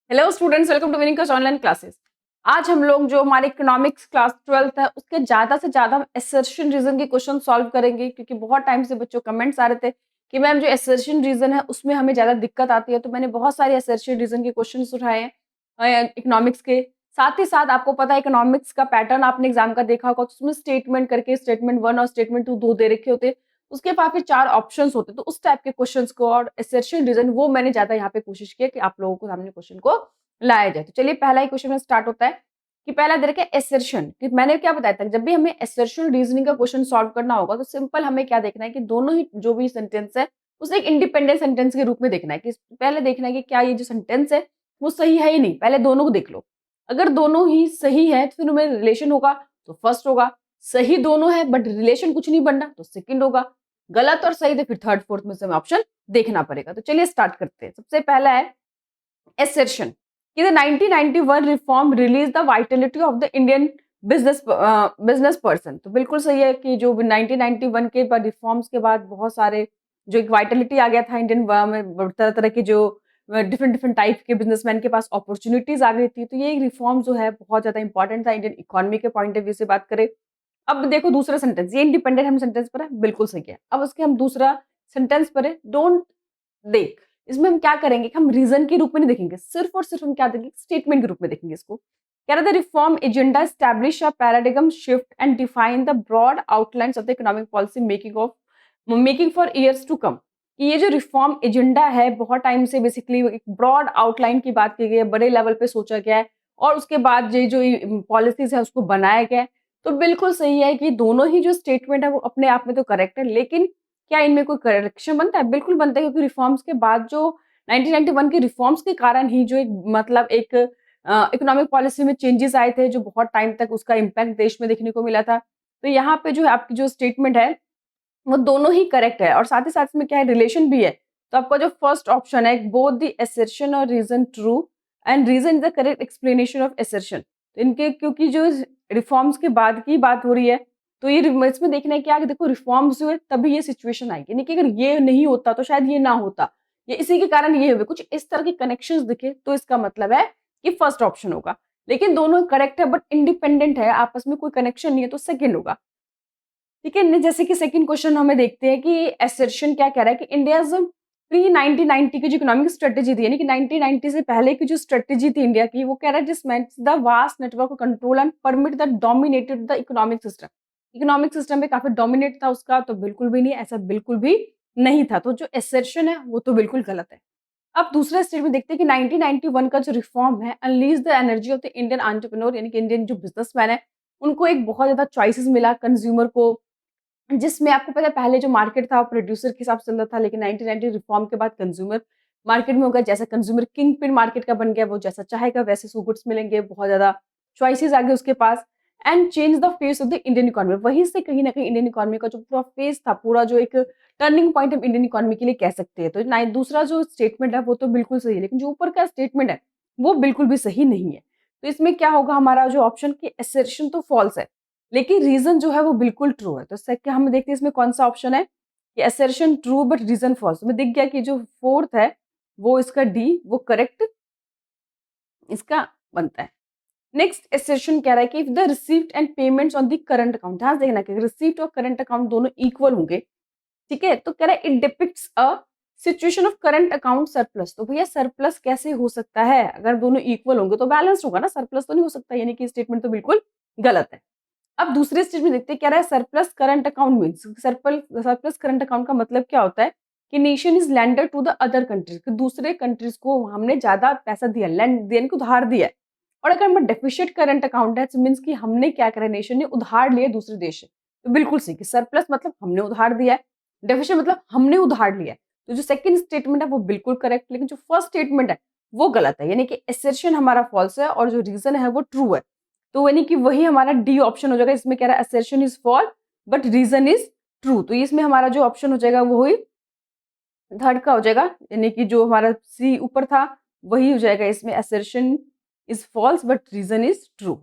Hello students, welcome to winning online classes. आज हम लोग जो हमारे इकोनॉमिक्स क्लास 12th है उसके ज्यादा से ज्यादा असर्शन रीजन के क्वेश्चन सॉल्व करेंगे, क्योंकि बहुत टाइम से बच्चों कमेंट्स आ रहे थे कि मैम जो असर्शन रीजन है उसमें हमें ज्यादा दिक्कत आती है। तो मैंने बहुत सारे असर्शन रीजन के क्वेश्चन उठाए हैं इकोनॉमिक्स के। साथ ही साथ आपको पता है इकोनॉमिक्स का पैटर्न आपने एग्जाम का देखा होगा, तो उसमें स्टेटमेंट करके स्टेटमेंट 1 और स्टेटमेंट 2 दो दे रखे होते, उसके बाद फिर 4 ऑप्शंस होते। तो उस टाइप के क्वेश्चंस को और असर्शन रीजन वो मैंने ज्यादा यहाँ पे कोशिश किया कि आप लोगों को सामने क्वेश्चन को लाया जाए। तो चलिए पहला ही क्वेश्चन में स्टार्ट होता है कि पहला दे रखा है एसर्शन। कि मैंने क्या बताया था, जब भी हमें एसर्शन रीजनिंग का क्वेश्चन सॉल्व करना होगा तो सिंपल हमें क्या देखना है कि दोनों ही जो भी सेंटेंस है उसे एक इंडिपेंडेंट सेंटेंस के रूप में देखना है। कि पहले देखना है कि क्या ये जो सेंटेंस है वो सही है ही नहीं, पहले दोनों को देख लो। अगर दोनों ही सही है तो फिर उनमें रिलेशन होगा तो फर्स्ट होगा। सही दोनों है बट रिलेशन कुछ नहीं बनना तो सेकंड होगा। गलत और सही तो फिर थर्ड फोर्थ में से हमें ऑप्शन देखना पड़ेगा। तो चलिए स्टार्ट करते हैं। सबसे पहला है assertion कि the 1991 reform released the vitality of the Indian business person। तो बिल्कुल सही है कि जो 1991 के बाद रिफॉर्म्स के बाद बहुत सारे जो एक वाइटलिटी आ गया था इंडियन में, तरह तरह के जो डिफरेंट डिफरेंट टाइप के बिजनेसमैन के पास अपॉर्चुनिटीज आ गई थी। तो ये रिफॉर्म जो है बहुत ज्यादा इंपॉर्टेंट था इंडियन इकोनॉमी के पॉइंट ऑफ व्यू से बात करें। अब देखो दूसरा सेंटेंस, ये इंडिपेंडेंट हम सेंटेंस पर है, बिल्कुल सही है। अब उसके हम दूसरा सेंटेंस पर है डोंट देख। इसमें हम क्या करेंगे कि हम रीजन के रूप में नहीं देखेंगे, सिर्फ और सिर्फ हम क्या देखेंगे, स्टेटमेंट के रूप में देखेंगे इसको। कह रहा था reform agenda establish a paradigm shift and define the broad outlines of the economic policy making for years to come. कि ये जो रिफॉर्म एजेंडा है बहुत टाइम से बेसिकली एक ब्रॉड आउटलाइन की बात की गई है, बड़े लेवल पे सोचा गया है और उसके बाद ये जो पॉलिसीज है उसको बनाया गया है। तो बिल्कुल सही है कि दोनों ही जो स्टेटमेंट है वो अपने आप में तो करेक्ट है, लेकिन क्या इनमें कोई करेक्शन बनता है? बिल्कुल बनता है, क्योंकि रिफॉर्म्स के बाद जो 1991 के रिफॉर्म्स के कारण ही जो एक मतलब एक इकोनॉमिक पॉलिसी में चेंजेस आए थे, जो बहुत टाइम तक उसका इम्पैक्ट देश में देखने को मिला था। तो यहाँ पे जो है आपकी जो स्टेटमेंट है वो दोनों ही करेक्ट है और साथ ही साथ में क्या है, रिलेशन भी है। तो आपका जो फर्स्ट ऑप्शन है बोथ द असर्शन और reason true and reason is the correct explanation of assertion. तो इनके क्योंकि जो रिफॉर्म्स के बाद की बात हो रही है, तो ये इसमें देखना है क्या कि देखो रिफॉर्म्स हुए तभी ये सिचुएशन आई, यानी कि अगर ये नहीं होता तो शायद ये ना होता, ये इसी के कारण ये हुए, कुछ इस तरह के कनेक्शंस दिखे तो इसका मतलब है कि फर्स्ट ऑप्शन होगा। लेकिन दोनों करेक्ट है बट इंडिपेंडेंट है, आपस में कोई कनेक्शन नहीं है, तो सेकंड होगा। ठीक है न, जैसे कि सेकंड क्वेश्चन हमें देखते हैं कि असर्शन क्या कह रहा है कि इंडिया प्री 1990 की जो इकोनॉमिक स्ट्रेटेजी थी, यानी कि 1990 से पहले की जो स्ट्रेटेजी थी इंडिया की, वो कह रहा है जिसमें the vast network control and permit the dominated the economic system. Economic system में काफी डोमिनेट था उसका, तो बिल्कुल भी नहीं, ऐसा बिल्कुल भी नहीं था। तो जो असर्शन है वो तो बिल्कुल गलत है। अब दूसरा स्टेटमेंट देखते हैं कि 1991 का जो रिफॉर्म है unleash the energy of the Indian entrepreneur, यानी कि इंडियन जो बिजनेसमैन है उनको एक बहुत ज्यादा चॉइसेस मिला कंज्यूमर को, जिसमें आपको पता है पहले जो मार्केट था वो प्रोड्यूसर के हिसाब से चलता था, लेकिन 1990 रिफॉर्म के बाद कंज्यूमर मार्केट में होगा, जैसा कंज्यूमर किंग पिन मार्केट का बन गया, वो जैसा चाहेगा वैसे उसको गुड्स मिलेंगे, बहुत ज्यादा चॉइसेस आ गए उसके पास। And change the face of the Indian economy, वहीं से कहीं ना कहीं इंडियन इकोनॉमी का जो पूरा फेस था, पूरा जो एक टर्निंग पॉइंट हम इंडियन इकोनॉमी के लिए कह सकते हैं। तो दूसरा जो स्टेटमेंट है वो तो बिल्कुल सही है, लेकिन जो ऊपर का स्टेटमेंट है वो बिल्कुल भी सही नहीं है। तो इसमें क्या होगा, हमारा जो ऑप्शन की असर्शन तो फॉल्स है, लेकिन रीजन जो है वो बिल्कुल ट्रू है। तो क्या हम देखते हैं इसमें कौन सा ऑप्शन है कि assertion true but reason false. तो दिख गया कि जो फोर्थ है वो इसका डी वो करेक्ट इसका बनता है। नेक्स्ट असर्शन कह रहा है कि if the received and payments on the current account, ध्यान से देखना कि रिसीव्ड और करंट अकाउंट दोनों इक्वल होंगे, ठीक है, तो कह रहा है it depicts a situation of current account surplus. तो भैया सरप्लस कैसे हो सकता है, अगर दोनों इक्वल होंगे तो बैलेंस होगा ना, सरप्लस तो नहीं हो सकता, यानी कि स्टेटमेंट तो बिल्कुल गलत है। अब दूसरे स्टेज में देखते हैं, क्या रहा है surplus current account means, surplus current account का मतलब क्या होता है कि nation is landed to the other countries, कि दूसरे कंट्रीज को हमने ज्यादा पैसा दिया, लैंड देने को उधार दिया है। और अगर हमारा डेफिशिएट करंट अकाउंट है मींस कि हमने क्या करा, नेशन ने उधार लिया दूसरे देश से। तो बिल्कुल सही कि सरप्लस मतलब हमने उधार दिया है, डेफिशिएट मतलब हमने उधार लिया है। तो जो सेकंड स्टेटमेंट है वो बिल्कुल करेक्ट, लेकिन जो फर्स्ट स्टेटमेंट है वो गलत है, यानी कि असर्शन हमारा फॉल्स है और जो रीजन है वो ट्रू है। तो यानी कि वही हमारा डी ऑप्शन हो जाएगा, इसमें कह रहा है assertion is false but reason is true. तो इसमें हमारा जो ऑप्शन हो जाएगा वो ही थर्ड का हो जाएगा, यानी कि जो हमारा सी ऊपर था वही हो जाएगा, इसमें assertion is false but reason is true.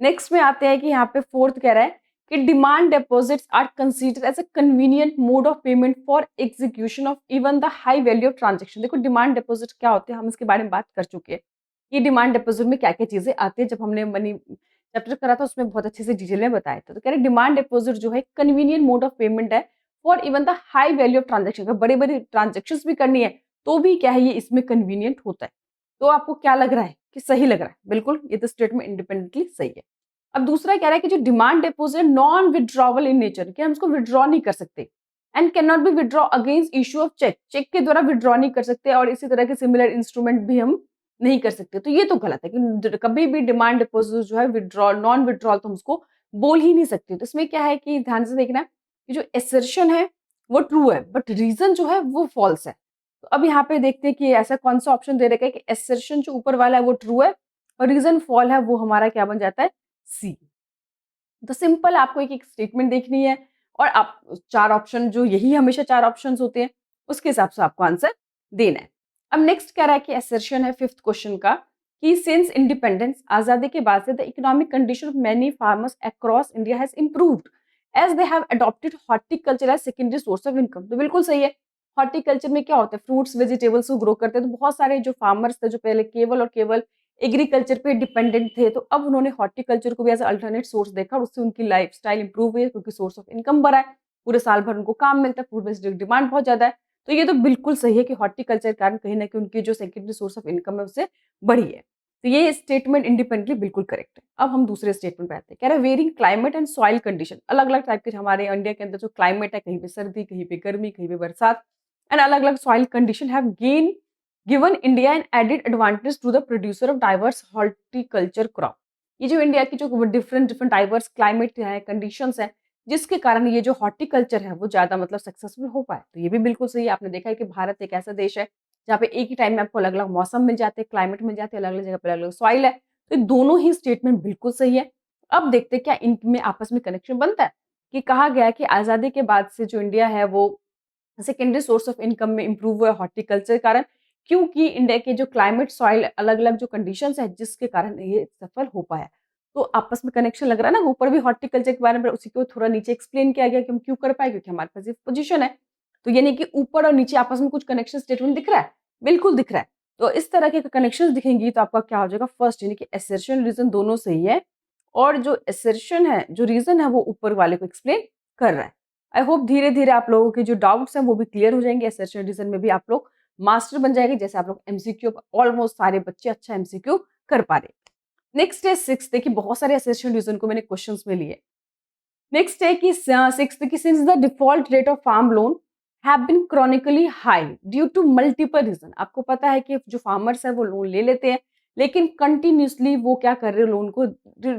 Next में आते हैं कि यहाँ पे फोर्थ कह रहा है कि demand deposits are considered as a convenient mode of payment for execution of even the high value of transaction. देखो डिमांड डिपॉजिट क्या होते हैं, हम इसके बारे में बात कर चुके हैं। ये डिमांड डिपॉजिट में क्या क्या चीजें आती है, जब हमने मनी चैप्टर करा था उसमें बहुत अच्छे से डिटेल में बताया था। तो कह रहे डिमांड डिपॉजिट जो है कन्वीनियंट मोड ऑफ पेमेंट है for even the high value of transaction. अगर बड़ी बड़ी ट्रांजेक्शन भी करनी है तो भी क्या है, ये इसमें कन्वीनियंट होता है। तो आपको क्या लग रहा है कि सही लग रहा है? बिल्कुल, ये तो स्टेटमेंट इंडिपेंडेंटली सही है। अब दूसरा कह रहा है कि जो demand deposit non withdrawal in nature, कि हम इसको विड्रॉ नहीं कर सकते and can not be withdraw against issue of cheque, cheque के द्वारा विड्रॉ नहीं कर सकते और इसी तरह के सिमिलर इंस्ट्रूमेंट भी हम नहीं कर सकते। तो ये तो गलत है कि कभी भी डिमांड डिपॉजिट जो है विड्रॉल नॉन विड्रॉल तो हम उसको बोल ही नहीं सकते। तो इसमें क्या है कि ध्यान से देखना कि जो एसर्शन है वो ट्रू है बट रीजन जो है वो फॉल्स है। तो अब यहाँ पे देखते हैं कि ऐसा कौन सा ऑप्शन दे रखा है कि एसर्शन जो ऊपर वाला है वो ट्रू है और रीजन फॉल है, वो हमारा क्या बन जाता है, सी। तो सिंपल आपको एक एक स्टेटमेंट देखनी है और आप चार ऑप्शन, जो यही हमेशा चार ऑप्शन होते हैं, उसके हिसाब से आपको आंसर देना है। अब नेक्स्ट कह रहा है कि असर्शन है फिफ्थ क्वेश्चन का कि सिंस इंडिपेंडेंस, आजादी के बाद से the economic condition of many farmers across India has improved as they have adopted horticulture as secondary source of income. तो बिल्कुल सही है। हॉर्टिकल्चर में क्या होता है, फ्रूट्स वेजिटेबल्स को ग्रो करते हैं। तो बहुत सारे जो फार्मर्स थे जो पहले केवल और केवल एग्रीकल्चर पे डिपेंडेंट थे, तो अब उन्होंने हॉर्टिकल्चर को भी एज अल्टरनेट सोर्स देखा और उससे उनकी लाइफस्टाइल इंप्रूव हुई है क्योंकि सोर्स ऑफ इनकम बढ़ा है, पूरे साल भर उनको काम मिलता है, फूड बेस्ड डिमांड बहुत ज्यादा है। तो ये तो बिल्कुल सही है कि हॉर्टिकल्चर के कारण कहीं ना कहीं उनकी जो सेकेंडरी सोर्स ऑफ इनकम है उससे बढ़ी है। तो ये स्टेटमेंट इंडिपेंडेंटली बिल्कुल करेक्ट है। अब हम दूसरे स्टेटमेंट पे आते हैं। कह रहा है varying climate and soil condition, अलग अलग टाइप के हमारे इंडिया के अंदर जो क्लाइमेट है, कहीं पे सर्दी, कहीं पे गर्मी, कहीं पे बरसात एंड अलग अलग soil condition have gain given India an added advantage to the producer of diverse horticulture crop. ये जो इंडिया की जो डिफरेंट डिफरेंट डाइवर्स क्लाइमेट है, कंडीशंस है, जिसके कारण ये जो हॉर्टिकल्चर है वो ज्यादा मतलब सक्सेसफुल हो पाए। तो ये भी बिल्कुल सही है। आपने देखा है कि भारत एक ऐसा देश है जहाँ पे एक ही टाइम में आपको अलग अलग मौसम मिल जाते हैं, क्लाइमेट मिल जाते हैं, अलग अलग जगह पर अलग अलग सॉइल है। तो ये दोनों ही स्टेटमेंट बिल्कुल सही है। अब देखते हैं क्या इनमें आपस में कनेक्शन बनता है। कि कहा गया है कि आजादी के बाद से जो इंडिया है वो सेकेंडरी सोर्स ऑफ इनकम में इंप्रूव हुआ है हॉर्टिकल्चर के कारण, क्योंकि इंडिया के जो क्लाइमेट सॉइल अलग अलग जो कंडीशंस है जिसके कारण ये सफल हो पाया। तो आपस में कनेक्शन लग रहा है ना। ऊपर भी हॉर्टिकल्चर के बारे में उसी को थोड़ा नीचे एक्सप्लेन किया गया कि हम क्यों कर पाए, क्योंकि हमारे पास ये पोजीशन है। तो यानी कि ऊपर और नीचे आपस में कुछ कनेक्शन स्टेटमेंट दिख रहा है, बिल्कुल दिख रहा है। तो इस तरह के कनेक्शन दिखेंगी तो आपका क्या हो जाएगा, फर्स्ट यानी कि एसर्शन रीजन दोनों सही है और जो एसर्शन है, जो रीजन है वो ऊपर वाले को एक्सप्लेन कर रहा है। आई होप धीरे धीरे आप लोगों के जो डाउट्स हैं वो भी क्लियर हो जाएंगे। एसर्शन रीजन में भी आप लोग मास्टर बन जाएंगे, जैसे आप लोग एमसीक्यू ऑलमोस्ट सारे बच्चे अच्छा एमसीक्यू कर पा रहे। नेक्स्ट है सिक्स। देखिए बहुत सारे एसर्शन रीजन को मैंने क्वेश्चंस में लिए। नेक्स्ट है कि सिक्स कि since the default rate of farm loan have been chronically high due to multiple reason. आपको पता है कि जो फार्मर्स है वो लोन ले लेते हैं लेकिन कंटिन्यूसली वो क्या कर रहे हैं, लोन को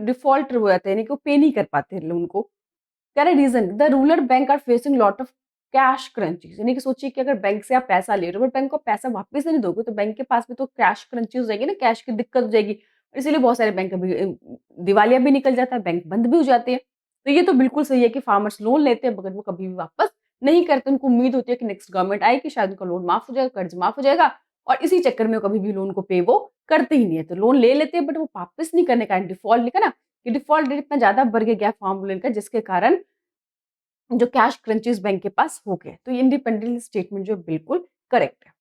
डिफॉल्ट हो जाते हैं, यानी कि वो पे नहीं कर पाते लोन को। क्या reason, the rural bank are facing lot of cash crunches. यानी कि सोचिए कि अगर बैंक से आप पैसा ले रहे हो बट बैंक को पैसा वापस नहीं दोगे तो बैंक के पास भी तो कैश क्रंचीज हो जाएगी ना, कैश की दिक्कत हो जाएगी। और इसीलिए बहुत सारे बैंक अभी दिवालिया भी निकल जाता है, बैंक बंद भी हो जाते हैं। तो ये तो बिल्कुल सही है कि फार्मर्स लोन लेते हैं मगर वो कभी भी वापस नहीं करते। उनको उम्मीद होती है कि नेक्स्ट गवर्नमेंट आएगी, शायद उनका लोन माफ हो जाएगा, कर्ज माफ हो जाएगा और इसी चक्कर में वो कभी भी लोन को पे वो करते ही नहीं है। तो लोन ले लेते हैं बट वो वापस नहीं करने का डिफॉल्ट लिखा ना, कि डिफॉल्ट रेट इतना ज्यादा बढ़ गया फार्म लोन का जिसके कारण जो कैश क्रंचेस बैंक के पास हो गए। तो ये इंडिपेंडेंट स्टेटमेंट जो बिल्कुल करेक्ट है।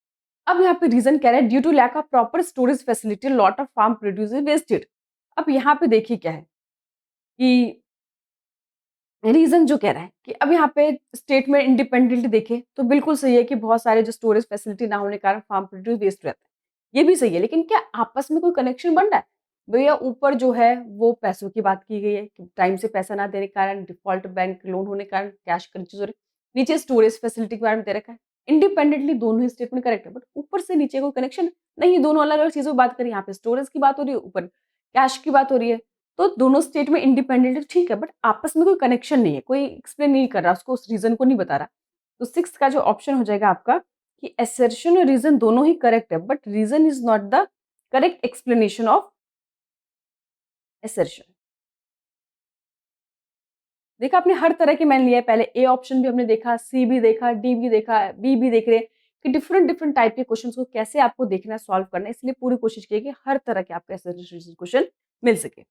अब यहाँ पे रीजन कह रहा है due to lack of proper storage facility lot of farm producer wasted. अब यहाँ पे देखिए क्या है कि रीजन जो कह रहा है कि अब यहाँ पे स्टेटमेंट इंडिपेंडेंटली देखे तो बिल्कुल सही है कि बहुत सारे जो स्टोरेज फैसिलिटी ना होने के कारण फार्म प्रोड्यूस वेस्ट रहता है, ये भी सही है। लेकिन क्या आपस में कोई कनेक्शन बन रहा है? भैया ऊपर जो है वो पैसों की बात की गई है कि टाइम से पैसा ना देने के कारण, डिफॉल्ट बैंक लोन होने के कारण कैश क्रंचेस हो रहे, नीचे स्टोरेज फैसिलिटी के बारे में दे रखा है। इंडिपेंडेंटली दोनों ही स्टेटमेंट करेक्ट है बट ऊपर से नीचे कोई कनेक्शन नहीं, दोनों अलग अलग चीजों की बात करें। यहाँ पे स्टोरेज की बात हो रही है, ऊपर कैश की बात हो रही है। तो दोनों स्टेट में इंडिपेंडेंट ठीक है बट आपस में कोई कनेक्शन नहीं है, कोई एक्सप्लेन नहीं कर रहा, उसको उस रीजन को नहीं बता रहा। तो सिक्स का जो ऑप्शन हो जाएगा आपका कि असर्शन और रीजन दोनों ही करेक्ट है but reason is not the correct explanation of assertion. देखा आपने हर तरह के मैंने लिया है, पहले ए ऑप्शन भी हमने देखा, सी भी देखा, डी भी देखा, बी भी देख रहे हैं कि डिफरेंट डिफरेंट टाइप के क्वेश्चंस को कैसे आपको देखना है, सॉल्व करना है। इसलिए पूरी कोशिश की है कि हर तरह के आपके असर्शन क्वेश्चन मिल सके।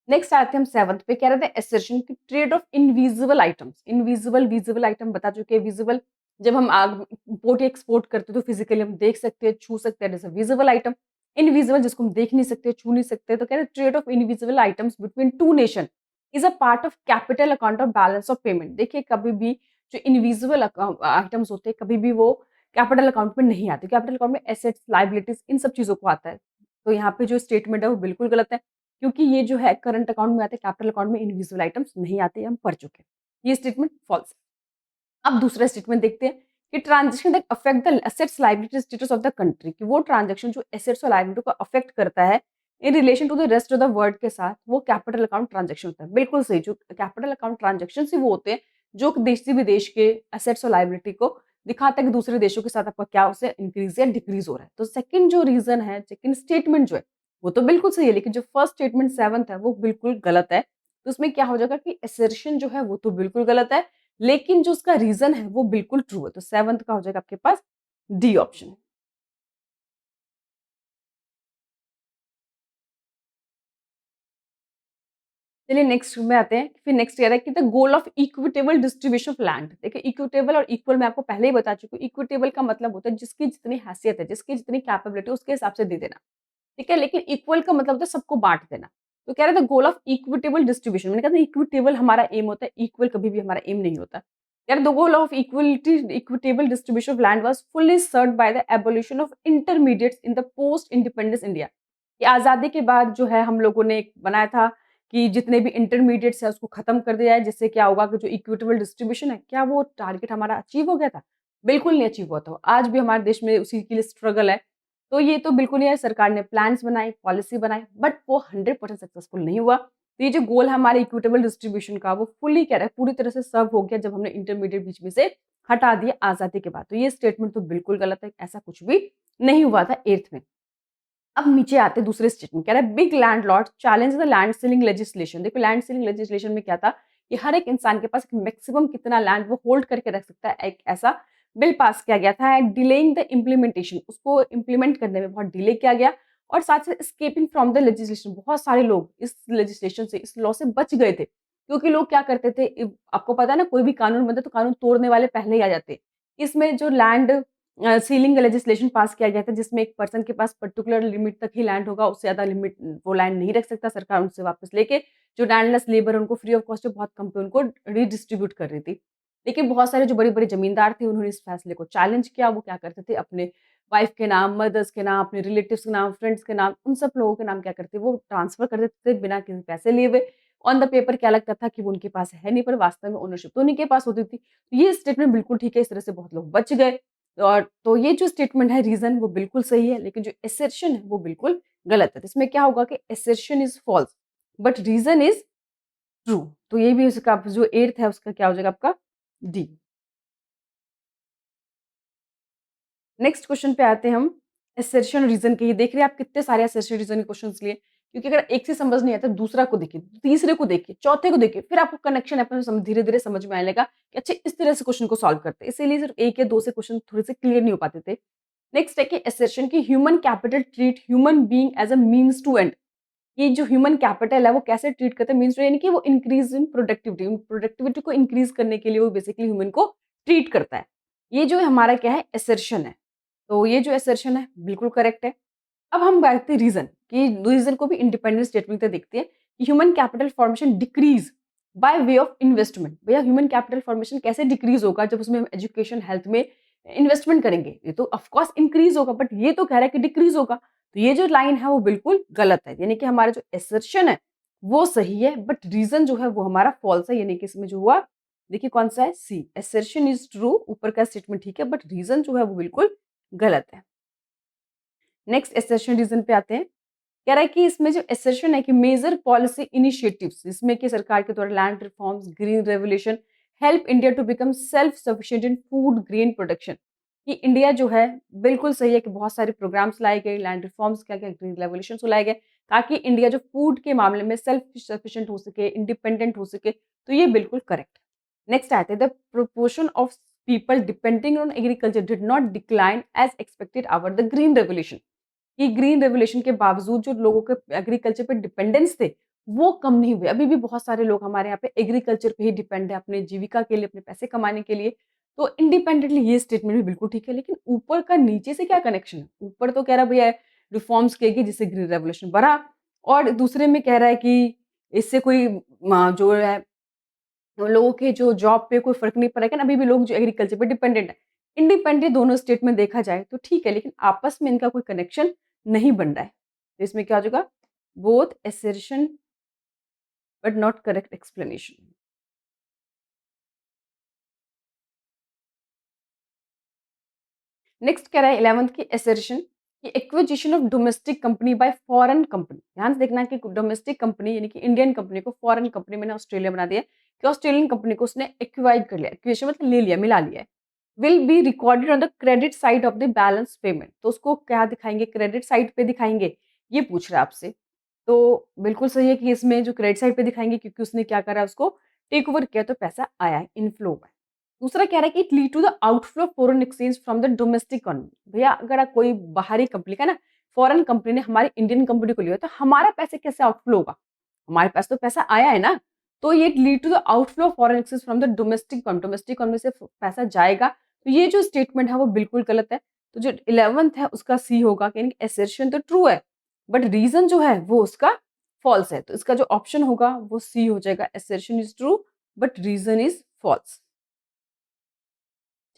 नेक्स्ट आते हैं हम 7th पे, कह रहे थे assertion की trade off invisible items. Invisible, visible item बता चुके हैं। विजिबल जब हम इम्पोर्ट या एक्सपोर्ट करते हैं तो फिजिकली हम देख सकते हैं, छू सकते हैं, जैसे विजिबल आइटम। इनविजिबल जिसको हम देख नहीं सकते, छू नहीं सकते, तो कह रहे trade off invisible items between two nation is a part of capital account of balance of payment. देखिए कभी भी जो इनविजिबल आइटम्स होते हैं कभी भी वो कैपिटल अकाउंट में नहीं आते। कैपिटल अकाउंट में एसेट्स, लाइबिलिटीज, इन सब चीजों को आता है। तो यहाँ पे जो स्टेटमेंट है वो बिल्कुल गलत है, क्योंकि ये जो है करंट अकाउंट में आते हैं, कैपिटल अकाउंट में इनविजिबल आइटम्स नहीं आते, हम पढ़ चुके हैं। ये स्टेटमेंट फॉल्स है। अब दूसरा स्टेटमेंट देखते हैं कि transaction that affect the assets liability status of the country, कि वो ट्रांजैक्शन जो एसेट्स और लायबिलिटी को अफेक्ट करता है in relation to the rest of the world के साथ, वो कैपिटल अकाउंट ट्रांजैक्शन होता है। बिल्कुल सही, जो कैपिटल अकाउंट ट्रांजैक्शन ही वो होते हैं जो देशी विदेश के एसेट्स और लायबिलिटी को दिखाता है कि दूसरे देशों के साथ आपका क्या उससे इंक्रीज या डिक्रीज हो रहा है। तो सेकंड जो रीजन है, सेकंड स्टेटमेंट जो है वो तो बिल्कुल सही है, लेकिन जो फर्स्ट स्टेटमेंट 7th है वो बिल्कुल गलत है। तो उसमें क्या हो जाएगा कि असर्शन जो है वो तो बिल्कुल गलत है, लेकिन जो उसका रीजन है वो बिल्कुल ट्रू है। तो 7th का हो जाएगा आपके पास डी ऑप्शन। चलिए नेक्स्ट में आते हैं। फिर नेक्स्ट कह रहा है कि the goal of equitable distribution of land. देखिए इक्विटेबल और इक्वल मैं आपको पहले ही बता चुकी हूँ। इक्विटेबल का मतलब होता है जिसकी जितनी हैसियत है, जिसकी जितनी कैपेबिलिटी उसके हिसाब से दे देना। ठीक है, लेकिन इक्वल का मतलब होता है सबको बाँट देना। तो कह रहे थे गोल ऑफ इक्विटेबल डिस्ट्रीब्यूशन, मैंने कहा था इक्विटेबल हमारा एम होता है, इक्वल कभी भी हमारा एम नहीं होता। यार the goal of equality equitable distribution of land was fully served by the abolition of intermediates in the post independence India. ये आज़ादी के बाद जो है हम लोगों ने एक बनाया था कि जितने भी इंटरमीडिएट्स है उसको खत्म कर दिया है, जिससे क्या होगा कि जो इक्विटेबल डिस्ट्रीब्यूशन है, क्या वो टारगेट हमारा अचीव हो गया था? बिल्कुल नहीं अचीव हुआ था। आज भी हमारे देश में उसी के लिए स्ट्रगल है। तो ये तो बिल्कुल ही है, सरकार ने प्लान्स बनाए, पॉलिसी बनाई, बट वो 100% सक्सेसफुल नहीं हुआ। तो ये जो गोल है हमारे इक्विटेबल डिस्ट्रीब्यूशन का, वो फुल्ली कह रहा है पूरी तरह से सर्व हो गया जब हमने इंटरमीडिएट बीच में से हटा दिया आज़ादी के बाद। तो ये स्टेटमेंट तो बिल्कुल गलत है, ऐसा कुछ भी नहीं हुआ था 8th में। अब नीचे आते हैं दूसरे स्टेटमेंट, कह रहा है big landlord challenge the land ceiling legislation. देखो लैंड सीलिंग लेजिस्लेशन में क्या था कि हर एक इंसान के पास एक मैक्सिमम कितना लैंड वो होल्ड करके रख सकता है, एक ऐसा बिल पास किया गया था। डिलेइंग द इम्प्लीमेंटेशन, उसको इम्प्लीमेंट करने में बहुत डिले किया गया, और साथ साथ स्केपिंग फ्रॉम द लेजिस्लेशन, बहुत सारे लोग इस लेजिस्लेशन से, इस लॉ से बच गए थे, क्योंकि लोग क्या करते थे, आपको पता है ना कोई भी कानून बनता तो कानून तोड़ने वाले पहले ही आ जाते। इसमें जो लैंड सीलिंग लेजिस्लेशन पास किया गया था जिसमें एक पर्सन के पास पर्टिकुलर लिमिट तक ही लैंड होगा, उससे ज़्यादा लिमिट वो लैंड नहीं रख सकता, सरकार उनसे वापस लेके जो लैंडलेस लेबर है उनको फ्री ऑफ कॉस्ट बहुत कम पे उनको रीडिस्ट्रीब्यूट कर रही थी। लेकिन बहुत सारे जो बड़े-बड़े ज़मींदार थे उन्होंने इस फैसले को चैलेंज किया। वो क्या करते थे, अपने वाइफ के नाम, मदर्स के नाम, अपने रिलेटिव्स के नाम, फ्रेंड्स के नाम, उन सब लोगों के नाम क्या करते वो ट्रांसफर कर देते थे बिना किसी पैसे लिए हुए। ऑन द पेपर क्या लगता था कि वो उनके पास है नहीं, पर वास्तव में ओनरशिप तो उन्हीं के पास होती थी। तो ये स्टेटमेंट बिल्कुल ठीक है, इस तरह से बहुत लोग बच गए। और तो ये जो स्टेटमेंट है रीज़न वो बिल्कुल सही है, लेकिन जो असर्शन है वो बिल्कुल गलत है। तो इसमें क्या होगा कि assertion is false but reason is true. तो ये भी उसका जो 8th है उसका क्या हो जाएगा आपका डी। नेक्स्ट क्वेश्चन पे आते हैं हम असर्शन रीज़न के। ये देख रहे हैं आप कितने सारे असर्शन रीज़न के क्वेश्चंस लिए, क्योंकि अगर एक से समझ नहीं आता दूसरा को देखिए, तीसरे को देखिए, चौथे को देखिए, फिर आपको कनेक्शन अपने सम धीरे-धीरे समझ में आने लगा कि अच्छा इस तरह से क्वेश्चन को सॉल्व करते हैं। इसीलिए सिर्फ 1 या 2 से क्वेश्चन थोड़े से क्लियर नहीं हो पाते थे। नेक्स्ट है कि असर्शन की human capital treat human being as a means to end. ये जो ह्यूमन कैपिटल है वो कैसे ट्रीट करते हैं, मीन्स टू, यानी कि वो इंक्रीज इन प्रोडक्टिविटी, प्रोडक्टिविटी को इंक्रीज करने के लिए वो बेसिकली ह्यूमन को ट्रीट करता है। ये जो हमारा क्या है असर्शन है। तो ये जो असर्शन है बिल्कुल करेक्ट है। अब हम बात करते हैं रीज़न, कि रीज़न को भी इंडिपेंडेंट स्टेटमेंट से देखते हैं कि human capital formation decrease by way of investment. भैया ह्यूमन कैपिटल फॉर्मेशन कैसे डिक्रीज़ होगा जब उसमें हम एजुकेशन, हेल्थ में इन्वेस्टमेंट करेंगे? ये तो ऑफ कोर्स इंक्रीज़ होगा, बट ये तो कह रहा है कि डिक्रीज़ होगा। तो ये जो लाइन है वो बिल्कुल गलत है, यानी कि हमारा जो असर्शन है वो सही है, बट रीज़न जो है वो हमारा फॉल्स है, यानी कि इसमें जो हुआ देखिए कौन-सा है सी, असर्शन इज़ ट्रू, ऊपर का स्टेटमेंट ठीक है, बट रीज़न जो है वो बिल्कुल गलत है। नेक्स्ट असर्शन रीज़न पे आते हैं। कह रहा है कि इसमें जो असर्शन है कि मेजर पॉलिसी इनिशिएटिव्स, इसमें कि सरकार के द्वारा land reforms, green revolution help India to become self sufficient in food grain production. कि इंडिया जो है बिल्कुल सही है कि बहुत सारे प्रोग्राम्स लाए गए, लैंड रिफॉर्म्स क्या क्या ग्रीन रेवोल्यूशन लाए गए, ताकि इंडिया जो फूड के मामले में सेल्फ सफिशिएंट हो सके, इंडिपेंडेंट हो सके। तो ये बिल्कुल करेक्ट। नेक्स्ट आते हैं the proportion of people depending on agriculture did not decline as expected after the green revolution. कि ग्रीन रेवोल्यूशन के बावजूद जो लोगों के एग्रीकल्चर पे डिपेंडेंस थे, वो कम नहीं हुए। अभी भी बहुत सारे लोग हमारे यहाँ पे एग्रीकल्चर पे ही डिपेंड है अपने जीविका के लिए, अपने पैसे कमाने के लिए। तो इंडिपेंडेंटली ये स्टेटमेंट भी बिल्कुल ठीक है, लेकिन ऊपर का नीचे से क्या कनेक्शन है? ऊपर तो कह रहा है भैया रिफॉर्म्स किएगी जिससे ग्रीन रेवोल्यूशन बढ़ा, और दूसरे में कह रहा है कि इससे कोई जो है लोगों के जो जॉब पे कोई फ़र्क नहीं पड़ेगा ना, अभी भी लोग जो एग्रीकल्चर पे डिपेंडेंट है। इंडिपेंडेंट दोनों स्टेटमेंट देखा जाए तो ठीक है, लेकिन आपस में इनका कोई कनेक्शन नहीं बन रहा है। तो इसमें क्या हो जाएगा? Both assertion but not correct explanation. Next कह रहा है 11th की असर्शन कि acquisition of domestic company by foreign company. ध्यान से देखना कि डोमेस्टिक कंपनी यानी कि इंडियन कंपनी को फॉरेन कंपनी मैंने ऑस्ट्रेलिया बना दिया कि ऑस्ट्रेलियन कंपनी को उसने एक्वाइर कर लिया, एक्विजिशन मतलब ले लिया, मिला लिया है। Will be recorded on the credit side of the balance payment. तो उसको क्या दिखाएंगे? क्रेडिट साइड पे दिखाएंगे, ये पूछ रहा है आपसे। तो बिल्कुल सही है कि इसमें जो क्रेडिट साइड पे दिखाएंगे, क्योंकि उसने क्या करा, उसको टेक ओवर किया तो पैसा आया है, इनफ्लो हुआ है। दूसरा कह रहा है कि it lead to the outflow of foreign exchange from the domestic economy. भैया अगर आप कोई बाहरी कंपनी का ना, फॉरेन कंपनी ने हमारी इंडियन कंपनी को लिया तो हमारा पैसे कैसे आउटफ्लो होगा? हमारे पास तो पैसा आया है ना। तो ये lead to the outflow of foreign exchange from the domestic economy, domestic economy से पैसा जाएगा। तो ये जो स्टेटमेंट है वो बिल्कुल गलत है। तो जो 11th है उसका सी होगा, यानी असर्शन तो ट्रू है बट रीजन जो है वो उसका फॉल्स है। तो इसका जो ऑप्शन होगा वो सी हो जाएगा, assertion is true but reason is false.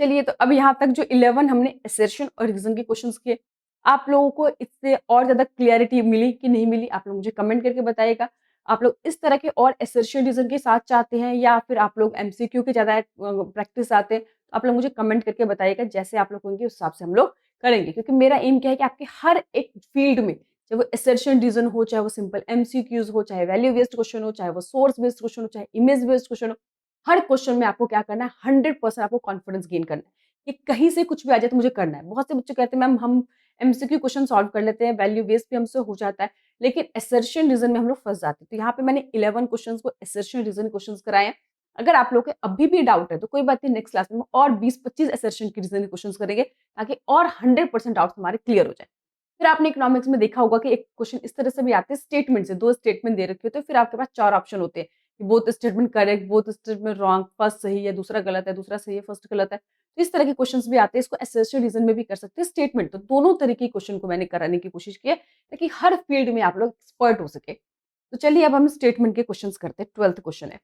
चलिए, तो अब यहाँ तक जो 11 हमने असर्शन और रीजन के क्वेश्चंस किए, आप लोगों को इससे और ज़्यादा क्लैरिटी मिली कि नहीं मिली? आप लोग मुझे कमेंट करके बताइएगा। आप लोग इस तरह के और असर्शन रीजन के साथ चाहते हैं या फिर आप लोग एमसीक्यू के ज़्यादा प्रैक्टिस चाहते हैं? तो आप लोग मुझे कमेंट करके बताइएगा, जैसे आप लोग होंगे उस हिसाब से हम लोग करेंगे। क्योंकि मेरा एम क्या है कि आपके हर एक फील्ड में, चाहे वो असर्शन रीजन हो, चाहे वो सिंपल एमसीक्यूज़ हो, चाहे वैल्यू बेस्ड क्वेश्चन हो, चाहे वो सोर्स बेस्ड क्वेश्चन हो, चाहे इमेज बेस्ड क्वेश्चन हो, हर क्वेश्चन में आपको क्या करना है, 100% आपको कॉन्फिडेंस गेन करना है कि कहीं से कुछ भी आ जाए तो मुझे करना है। बहुत से बच्चे कहते हैं मैम हम एमसीक्यू क्वेश्चन सॉल्व कर लेते हैं, वैल्यू बेस्ड भी हमसे हो जाता है, लेकिन असर्शन रीजन में हम लोग फँस जाते हैं। तो यहाँ पे मैंने 11 क्वेश्चंस को असर्शन रीजन क्वेश्चंस कराए हैं। अगर आप लोग के अभी भी डाउट है तो कोई बात नहीं, नेक्स्ट क्लास में और 20-25 असर्शन के रीजन के क्वेश्चंस करेंगे ताकि और 100% डाउट्स हमारे क्लियर हो जाए। फिर आपने इकोनॉमिक्स में देखा होगा कि एक क्वेश्चन इस तरह से भी आते हैं, स्टेटमेंट से 2 स्टेटमेंट दे रखे होते हैं, फिर आपके पास 4 ऑप्शन होते हैं कि both statement correct, both statement wrong, first सही है, दूसरा गलत है, दूसरा सही है, फर्स्ट गलत है। तो इस तरह के क्वेश्चंस भी आते हैं, इसको असर्शन रीजन में भी कर सकते हैं, स्टेटमेंट। तो दोनों तरीके के क्वेश्चन को मैंने कराने की कोशिश की है ताकि हर फील्ड में आप लोग एक्सपर्ट हो सके। तो चलिए अब हम स्टेटमेंट के क्वेश्चंस करते हैं। 12th क्वेश्चन है।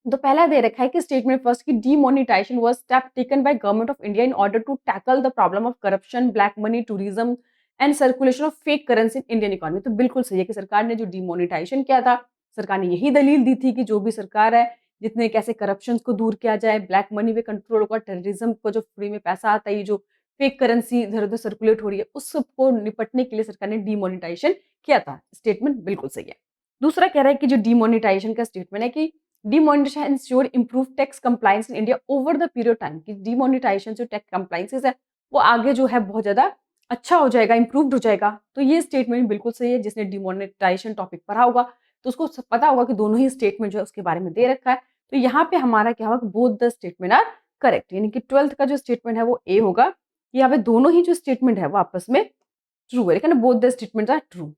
तो पहला दे रखा है कि स्टेटमेंट फर्स्ट की demonetisation was step taken by government of India in order to tackle the problem of corruption, black money, tourism and circulation of fake currency in Indian economy. तो बिल्कुल सही है कि सरकार ने जो डीमोनेटाइजेशन किया था, सरकार ने यही दलील दी थी कि जो भी सरकार है, जितने कैसे करप्शन को दूर किया जाए, ब्लैक मनी पे कंट्रोल होगा, टेररिज्म को जो फ्री में पैसा आता है, ये जो फेक करेंसी इधर उधर सर्कुलेट हो रही है, उस सबको निपटने के लिए सरकार ने डीमोनेटाइजेशन किया था। स्टेटमेंट बिल्कुल सही है। दूसरा कह रहा है कि जो डीमोनेटाइजेशन का स्टेटमेंट है कि demonetisation ensure improve tax compliance in India over the period of time. कि डिमोनेटाइजेशन जो टैक्स कंप्लायंसेस है वो आगे जो है बहुत ज्यादा अच्छा हो जाएगा, इंप्रूव्ड हो जाएगा। तो ये स्टेटमेंट बिल्कुल सही है। जिसने डिमोनेटाइजेशन टॉपिक पढ़ा होगा तो उसको पता होगा कि दोनों ही स्टेटमेंट जो है उसके बारे में दे रखा है। तो यहाँ पे हमारा क्या होगा, both the statement are correct, यानी कि 12th का जो स्टेटमेंट है वो ए होगा। यहाँ पे दोनों ही जो स्टेटमेंट है वो आपस में ट्रू है, लेकिन both the statement are true.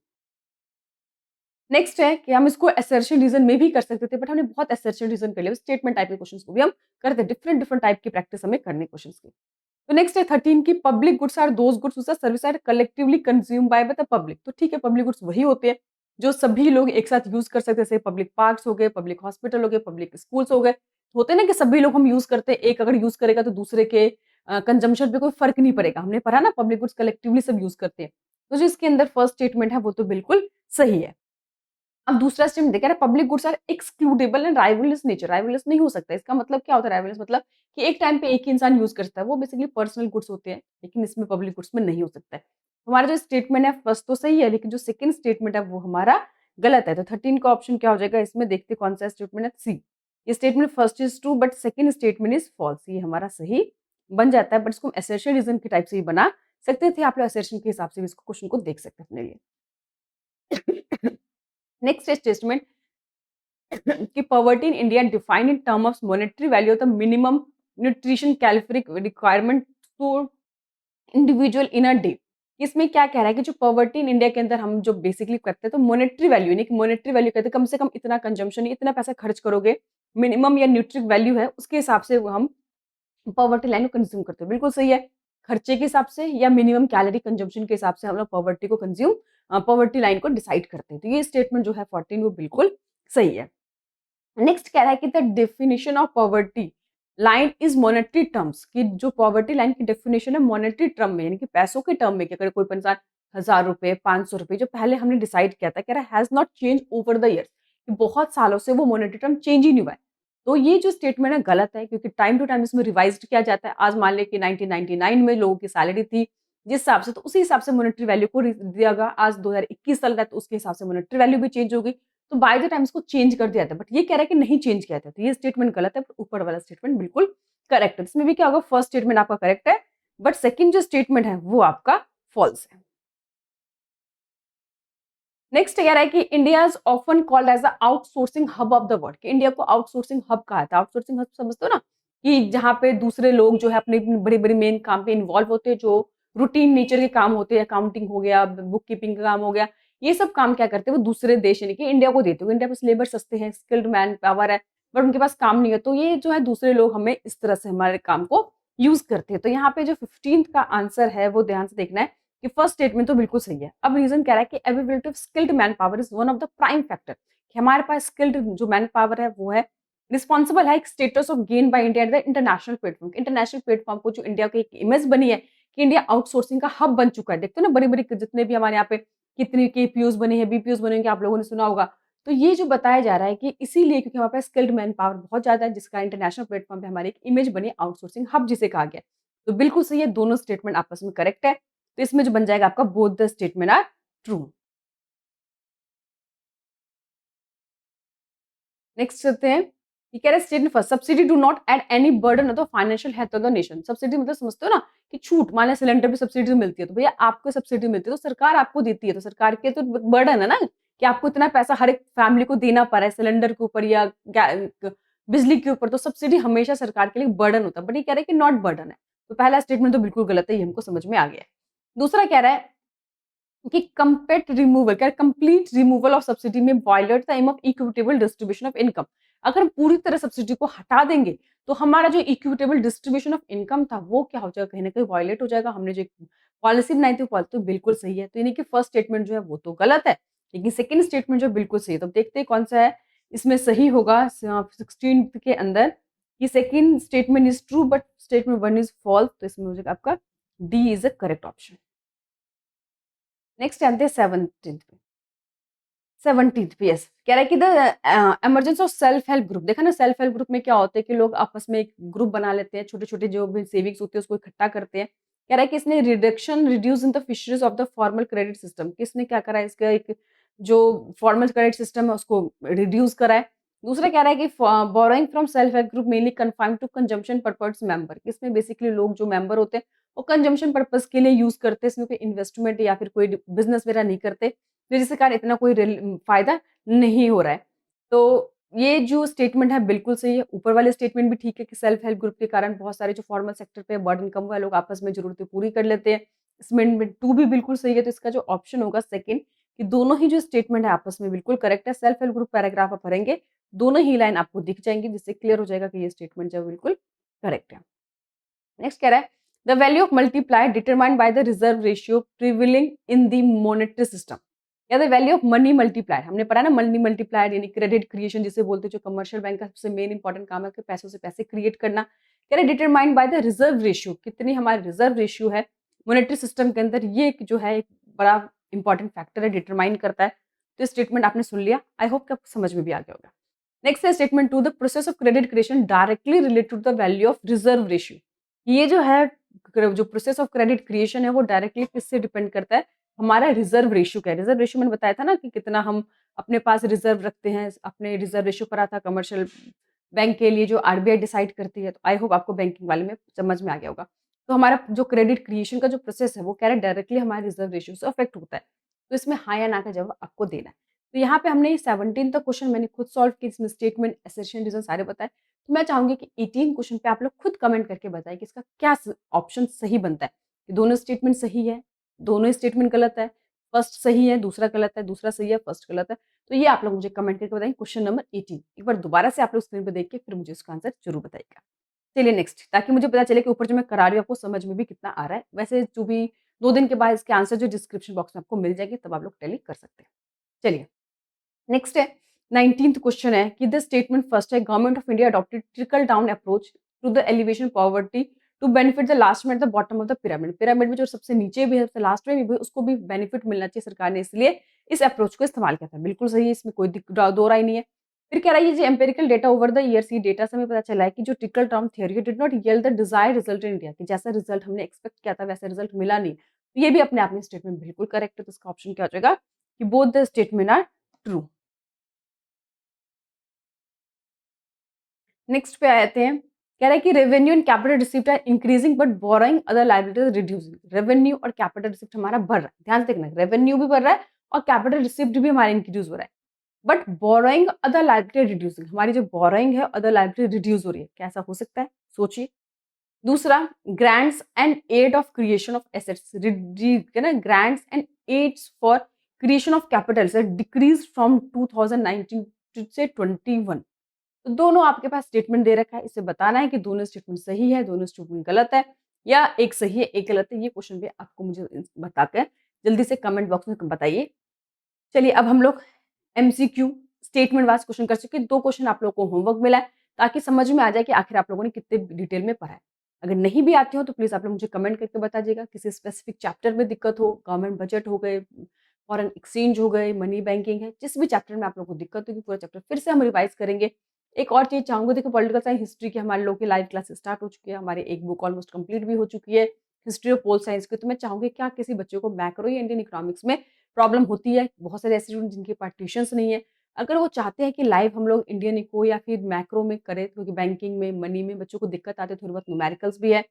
Next है कि हम इसको असर्शन रीजन में भी कर सकते थे, बट हमने बहुत असर्शन रीजन कर लिया। स्टेटमेंट टाइप के क्वेश्चंस को भी हम करते हैं, डिफरेंट डिफरेंट टाइप की प्रैक्टिस हमें करने क्वेश्चंस की। तो नेक्स्ट है 13 की public goods are those goods which are service are collectively consume by the public. तो ठीक है, पब्लिक गुड्स वही होते हैं जो सभी लोग एक साथ यूज कर सकते हैं, जैसे पब्लिक पार्क्स हो गए, पब्लिक हॉस्पिटल हो गए, पब्लिक स्कूल्स हो गए। होते हैं ना कि सभी लोग हम यूज करते हैं, एक अगर यूज करेगा तो दूसरे के कंजम्पशन पे कोई फर्क नहीं पड़ेगा। हमने पढ़ा ना, पब्लिक गुड्स कलेक्टिवली सब यूज करते हैं। तो जो इसके अंदर फर्स्ट स्टेटमेंट है वो तो बिल्कुल सही है। अब दूसरा स्टेटमेंट देखा है, public goods are excludable and rivalrous nature. Rivalrous नहीं हो सकता, इसका मतलब क्या होता है? राइवलस मतलब कि एक टाइम पे एक ही इंसान यूज कर सकता है, वो बेसिकली पर्सनल गुड्स होते हैं, लेकिन इसमें पब्लिक गुड्स में नहीं हो सकता है। हमारा जो स्टेटमेंट है फर्स्ट तो सही है, लेकिन जो सेकंड स्टेटमेंट है वो हमारा गलत है। तो 13 का ऑप्शन क्या हो जाएगा इसमें? देखते कौन सा स्टेटमेंट है, सी। ये statement first is true but second statement is false. ये हमारा सही बन जाता है, बट इसको हम असर्शन रीजन के टाइप से ही बना सकते थे। आप लोग असर्शन के हिसाब से भी इसको क्वेश्चन को देख सकते हैं अपने लिए। नेक्स्ट स्टेटमेंट कि poverty in India defined in term of monetary value of the minimum nutrition caloric requirement to individual in a day. कि इसमें क्या कह रहा है कि जो पॉवर्टी इन इंडिया के अंदर हम जो बेसिकली करते हैं तो मॉनेटरी वैल्यू यानी कि मॉनेटरी वैल्यू कहते हैं कम से कम इतना कंजम्पशन इतना पैसा खर्च करोगे, मिनिमम या न्यूट्रिक वैल्यू है उसके हिसाब से वो हम पॉवर्टी लाइन को कंज्यूम करते हैं। बिल्कुल सही है। खर्चे के हिसाब से या मिनिमम कैलोरी कंजम्पशन के हिसाब से हम लोग पॉवर्टी को पॉवर्टी लाइन को डिसाइड करते हैं। तो ये स्टेटमेंट जो है 14 वो बिल्कुल सही है। नेक्स्ट कह रहा है कि the definition of poverty line is monetary terms कि जो पॉवर्टी लाइन की डेफिनेशन है मॉनेटरी टर्म में यानी कि पैसों के टर्म में कि अगर कोई इंसान 1000 रुपए 500 रुपए जो पहले हमने डिसाइड किया था कह रहा है has not change over the years कि बहुत सालों से वो मॉनेटरी टर्म चेंज ही नहीं हुआ है। तो ये जो स्टेटमेंट है गलत है क्योंकि टाइम टू टाइम इसमें रिवाइज किया जाता है। आज मान ले कि 1999 में लोगों की सैलरी थी जिस हिसाब से तो उसी हिसाब से मॉनेटरी वैल्यू को दिया गया। आज 2021 चल रहा है तो उसके हिसाब से मॉनेटरी वैल्यू भी चेंज होगी। तो बाय द टाइम इसको चेंज कर दिया था बट ये कह रहा है कि नहीं चेंज किया था। तो ये स्टेटमेंट गलत है, ऊपर वाला स्टेटमेंट बिल्कुल करेक्ट है। इसमें भी क्या होगा फर्स्ट स्टेटमेंट आपका करेक्ट है बट सेकंड जो स्टेटमेंट है वो आपका फॉल्स है। नेक्स्ट कह रहा है कि India is often called as the outsourcing hub of the world कि इंडिया को आउटसोर्सिंग हब कहा था। आउटसोर्सिंग हब समझते हो ना कि जहाँ पे दूसरे लोग जो है अपने बड़े बड़े मेन काम पे इन्वॉल्व होते हैं जो रूटीन नेचर के काम होते हैं, अकाउंटिंग हो गया, बुक कीपिंग का काम हो गया, ये सब काम क्या करते हैं वो दूसरे देश यानी कि इंडिया को देते हैं। इंडिया पास लेबर सस्ते हैं, स्किल्ड मैन पावर है बट उनके पास काम नहीं है तो ये जो है दूसरे लोग हमें इस तरह से हमारे काम को यूज करते हैं। तो यहाँ पे जो 15th का आंसर है वो ध्यान से देखना है कि फर्स्ट स्टेटमेंट तो बिल्कुल सही है। अब रीजन कह रहा है कि availability of skilled man power is one of the prime factor कि हमारे पास स्किल्ड जो मैन पावर है वो है रिस्पॉन्सिबल है एक status of gain by India at the international platform. International platform को जो इंडिया की एक इमेज बनी है कि इंडिया आउटसोर्सिंग का हब बन चुका है। देखते हो ना बड़ी बड़ी जितने भी हमारे यहाँ पे कितनी केपीयूज बने हैं, बीपीयूज बने होंगे, आप लोगों ने सुना होगा। तो ये जो बताया जा रहा है कि इसीलिए क्योंकि हमारे पास स्किल्ड मैन पावर बहुत ज्यादा है जिसका इंटरनेशनल प्लेटफॉर्म पे हमारी एक इमेज बनी आउटसोर्सिंग हब जिसे कहा गया है। तो बिल्कुल सही है, दोनों स्टेटमेंट आपस में करेक्ट है। तो इसमें जो बन जाएगा आपका both the statement are true. Next चलते हैं। ये कह रहे हैं statement first subsidy do not add any burden of the financial health of the nation. Subsidy मतलब समझते हो ना कि छूट, मान लिया सिलेंडर पे सब्सिडी मिलती है तो भैया आपको सब्सिडी मिलती है तो सरकार आपको देती है तो सरकार के तो बर्डन है ना कि आपको इतना पैसा हर एक फैमिली को देना पड़ा है सिलेंडर के ऊपर या बिजली के ऊपर। तो सब्सिडी हमेशा सरकार के लिए बर्डन होता है बट ये कह रहे हैं कि नॉट बर्डन है। तो पहला स्टेटमेंट तो बिल्कुल गलत है, ये हमको समझ में आ गया है। दूसरा कह रहा है कि कंप्लीट रिमूवल क्या कंप्लीट रिमूवल ऑफ सब्सिडी में violate the aim of equitable distribution of income. अगर हम पूरी तरह सब्सिडी को हटा देंगे तो हमारा जो इक्विटेबल डिस्ट्रीब्यूशन ऑफ इनकम था वो क्या हो जाएगा, कहीं ना कहीं वायलेट हो जाएगा। हमने जो पॉलिसी बनाई थी वो पॉलिसी तो बिल्कुल सही है। तो यानी कि फर्स्ट स्टेटमेंट जो है वो तो गलत है लेकिन सेकंड स्टेटमेंट जो बिल्कुल सही है। तो देखते हैं कौन सा है इसमें सही होगा 16 के अंदर कि second statement is true but statement one is false. तो इसमें हो जाएगा आपका D is a correct option. Next आते हैं 17th पे। 17th पे यस कह रहा है कि the emergence of self help group. देखा ना सेल्फ हेल्प ग्रुप में क्या होता है कि लोग आपस में एक ग्रुप बना लेते हैं, छोटे छोटे जो भी सेविंग्स होती है उसको इकट्ठा करते हैं। कह रहा है कि इसने reduction reduce in the fisheries of the formal credit system. किसने क्या करा है इसका एक जो फॉर्मल क्रेडिट सिस्टम है उसको रिड्यूस करा है। दूसरा कह रहा है कि borrowing from self help group mainly confined to consumption purpose member. इसमें बेसिकली लोग जो मेंबर होते हैं वो कंजम्पशन पर्पज के लिए यूज करते हैं, इसमें कोई इन्वेस्टमेंट या फिर कोई बिजनेस वगैरह नहीं करते तो जिसके कारण इतना कोई फायदा नहीं हो रहा है। तो ये जो स्टेटमेंट है बिल्कुल सही है। ऊपर वाले स्टेटमेंट भी ठीक है कि सेल्फ हेल्प ग्रुप के कारण बहुत सारे जो फॉर्मल सेक्टर पे बर्डन कम हुआ है, लोग आपस में जरूरतें पूरी कर लेते हैं। स्टेटमेंट टू भी बिल्कुल सही है। तो इसका जो ऑप्शन होगा सेकंड कि दोनों ही जो स्टेटमेंट है आपस में बिल्कुल करेक्ट है। सेल्फ हेल्प ग्रुप पैराग्राफ आप पढ़ेंगे दोनों ही लाइन आपको दिख जाएंगी जिससे क्लियर हो जाएगा कि ये स्टेटमेंट जो है बिल्कुल करेक्ट है। नेक्स्ट कह रहा है the value of multiply determined by the reserve ratio prevailing in the monetary system. या the value of money multiplier हमने पढ़ा ना मनी मल्टीप्लायर यानी क्रेडिट क्रिएशन जिसे बोलते हैं, जो कमर्शियल बैंक का सबसे मेन इंपॉर्टेंट काम है कि पैसों से पैसे क्रिएट करना। कह रहे determined by the reserve ratio, कितनी हमारी रिजर्व रेशियो है मॉनेटरी सिस्टम के अंदर, ये एक जो है एक बड़ा इंपॉर्टेंट फैक्टर है, डिटरमाइन करता है। तो स्टेटमेंट आपने सुन लिया, आई होप कि आपको समझ में भी आ गया होगा। नेक्स्ट है statement two the process of credit creation directly related to the value of reserve ratio. ये जो है जो प्रोसेस ऑफ क्रेडिट क्रिएशन है वो डायरेक्टली किससे डिपेंड करता है, हमारा रिजर्व रेशियो क्या है। रिजर्व रेशियो मैंने बताया था ना कि कितना हम अपने पास रिजर्व रखते हैं। अपने रिजर्व रेशियो पढ़ा था कमर्शियल बैंक के लिए जो आरबीआई डिसाइड करती है। तो आई होप आपको बैंकिंग वाले में समझ में आ गया होगा। तो हमारा जो क्रेडिट क्रिएशन का जो प्रोसेस है वो कह रहा है डायरेक्टली हमारे रिजर्व रेशियो से अफेक्ट होता है। तो इसमें हाँ या ना का जवाब आपको देना है। तो यहाँ पे हमने 17 तक क्वेश्चन मैंने खुद सॉल्व किए, इसमें स्टेटमेंट एसेशन रीजन सारे बताए। तो मैं चाहूंगी कि 18 क्वेश्चन पे आप लोग खुद कमेंट करके बताएं कि इसका क्या ऑप्शन सही बनता है। कि दोनों स्टेटमेंट सही है दोनों स्टेटमेंट गलत है, फर्स्ट सही है, दूसरा गलत है, दूसरा सही है, फर्स्ट गलत है। तो ये आप लोग मुझे कमेंट करके बताएंगे क्वेश्चन नंबर 18। एक बार दोबारा से आप लोग स्क्रीन पे देख के फिर मुझे उसका आंसर ज़रूर बताइएगा। चलिए नेक्स्ट, ताकि मुझे पता चले कि ऊपर जो मैं करा रही हूँ आपको समझ में भी कितना आ रहा है। वैसे जो भी 2 दिन के बाद इसके आंसर जो डिस्क्रिप्शन बॉक्स में आपको मिल जाएगी, तब आप लोग टैली कर सकते हैं। चलिए नेक्स्ट है 19th क्वेश्चन है कि द स्टेटमेंट फर्स्ट है government of India adopted trickle down approach to the elevation poverty to benefit the last man at the bottom of the pyramid. Pyramid में जो सबसे नीचे भी है, सबसे लास्ट में भी उसको भी बेनिफिट मिलना चाहिए, सरकार ने इसलिए इस अप्रोच को इस्तेमाल किया था। बिल्कुल सही है, इसमें कोई दो राय नहीं है। फिर कह रहा है ये empirical data over the years, ये डेटा से हमें पता चला है कि जो trickle down theory did not yield the desired result in India, कि जैसा रिजल्ट हमने एक्सपेक्ट किया था वैसा रिजल्ट मिला नहीं। तो ये भी अपने आप में स्टेटमेंट बिल्कुल करेक्ट है। तो इसका ऑप्शन क्या हो जाएगा कि both the statement are true. Next पे आते हैं, कह रहा है कि revenue and capital receipt are increasing but borrowing other liabilities reducing. Revenue और कैपिटल रिसिप्ट हमारा बढ़ रहा है, ध्यान से देखना, रेवेन्यू भी बढ़ रहा है और कैपिटल रिसिप्ट भी हमारा इंक्रीज हो रहा है, but borrowing other liability reducing, हमारी जो बोरोइंग है अदर लायबिलिटी रिड्यूस हो रही है। कैसा हो सकता है, सोचिए। दूसरा, grants and aid of creation of assets, ना grants and aids for creation of capital से डिक्रीज फ्रॉम 2019 से 21। तो दोनों आपके पास स्टेटमेंट दे रखा है, इसे बताना है कि दोनों स्टेटमेंट सही है, दोनों स्टेटमेंट गलत है, या एक सही है एक गलत है। ये क्वेश्चन भी आपको मुझे बताकर जल्दी से कमेंट बॉक्स में बताइए। चलिए अब हम लोग एमसीक्यू स्टेटमेंट वाइज क्वेश्चन कर चुके हैं। 2 क्वेश्चन आप लोगों को होमवर्क मिला है, ताकि समझ में आ जाए कि आखिर आप लोगों ने कितने डिटेल में पढ़ा है। अगर नहीं भी आती हो तो प्लीज़ आप लोग मुझे कमेंट करके बता दीजिएगा। किसी स्पेसिफिक चैप्टर में दिक्कत हो, गवर्नमेंट बजट हो गए, फॉरेन एक्सचेंज हो गए, मनी बैंकिंग है, जिस भी चैप्टर में आप लोगों को दिक्कत होगी पूरा चैप्टर फिर से हम रिवाइज करेंगे। एक और चीज़ चाहूँगी, देखो पॉलिटिकल साइंस हिस्ट्री की हमारे लोग की लाइव क्लासेस स्टार्ट हो चुकी है, हमारी एक बुक ऑलमोस्ट कंप्लीट भी हो चुकी है हिस्ट्री ऑफ पोल साइंस की। तो मैं चाहूँगी क्या किसी बच्चे को मैक्रो या इंडियन इकोनॉमिक्स में प्रॉब्लम होती है, बहुत सारे ऐसे स्टूडेंट जिनके पास ट्यूशंस नहीं है, अगर वो चाहते हैं कि लाइव हम लोग इंडियन इको या फिर मैक्रो में करें, क्योंकि बैंकिंग में मनी में बच्चों को दिक्कत आती है, थोड़ी बहुत न्यूमेरिकल्स भी है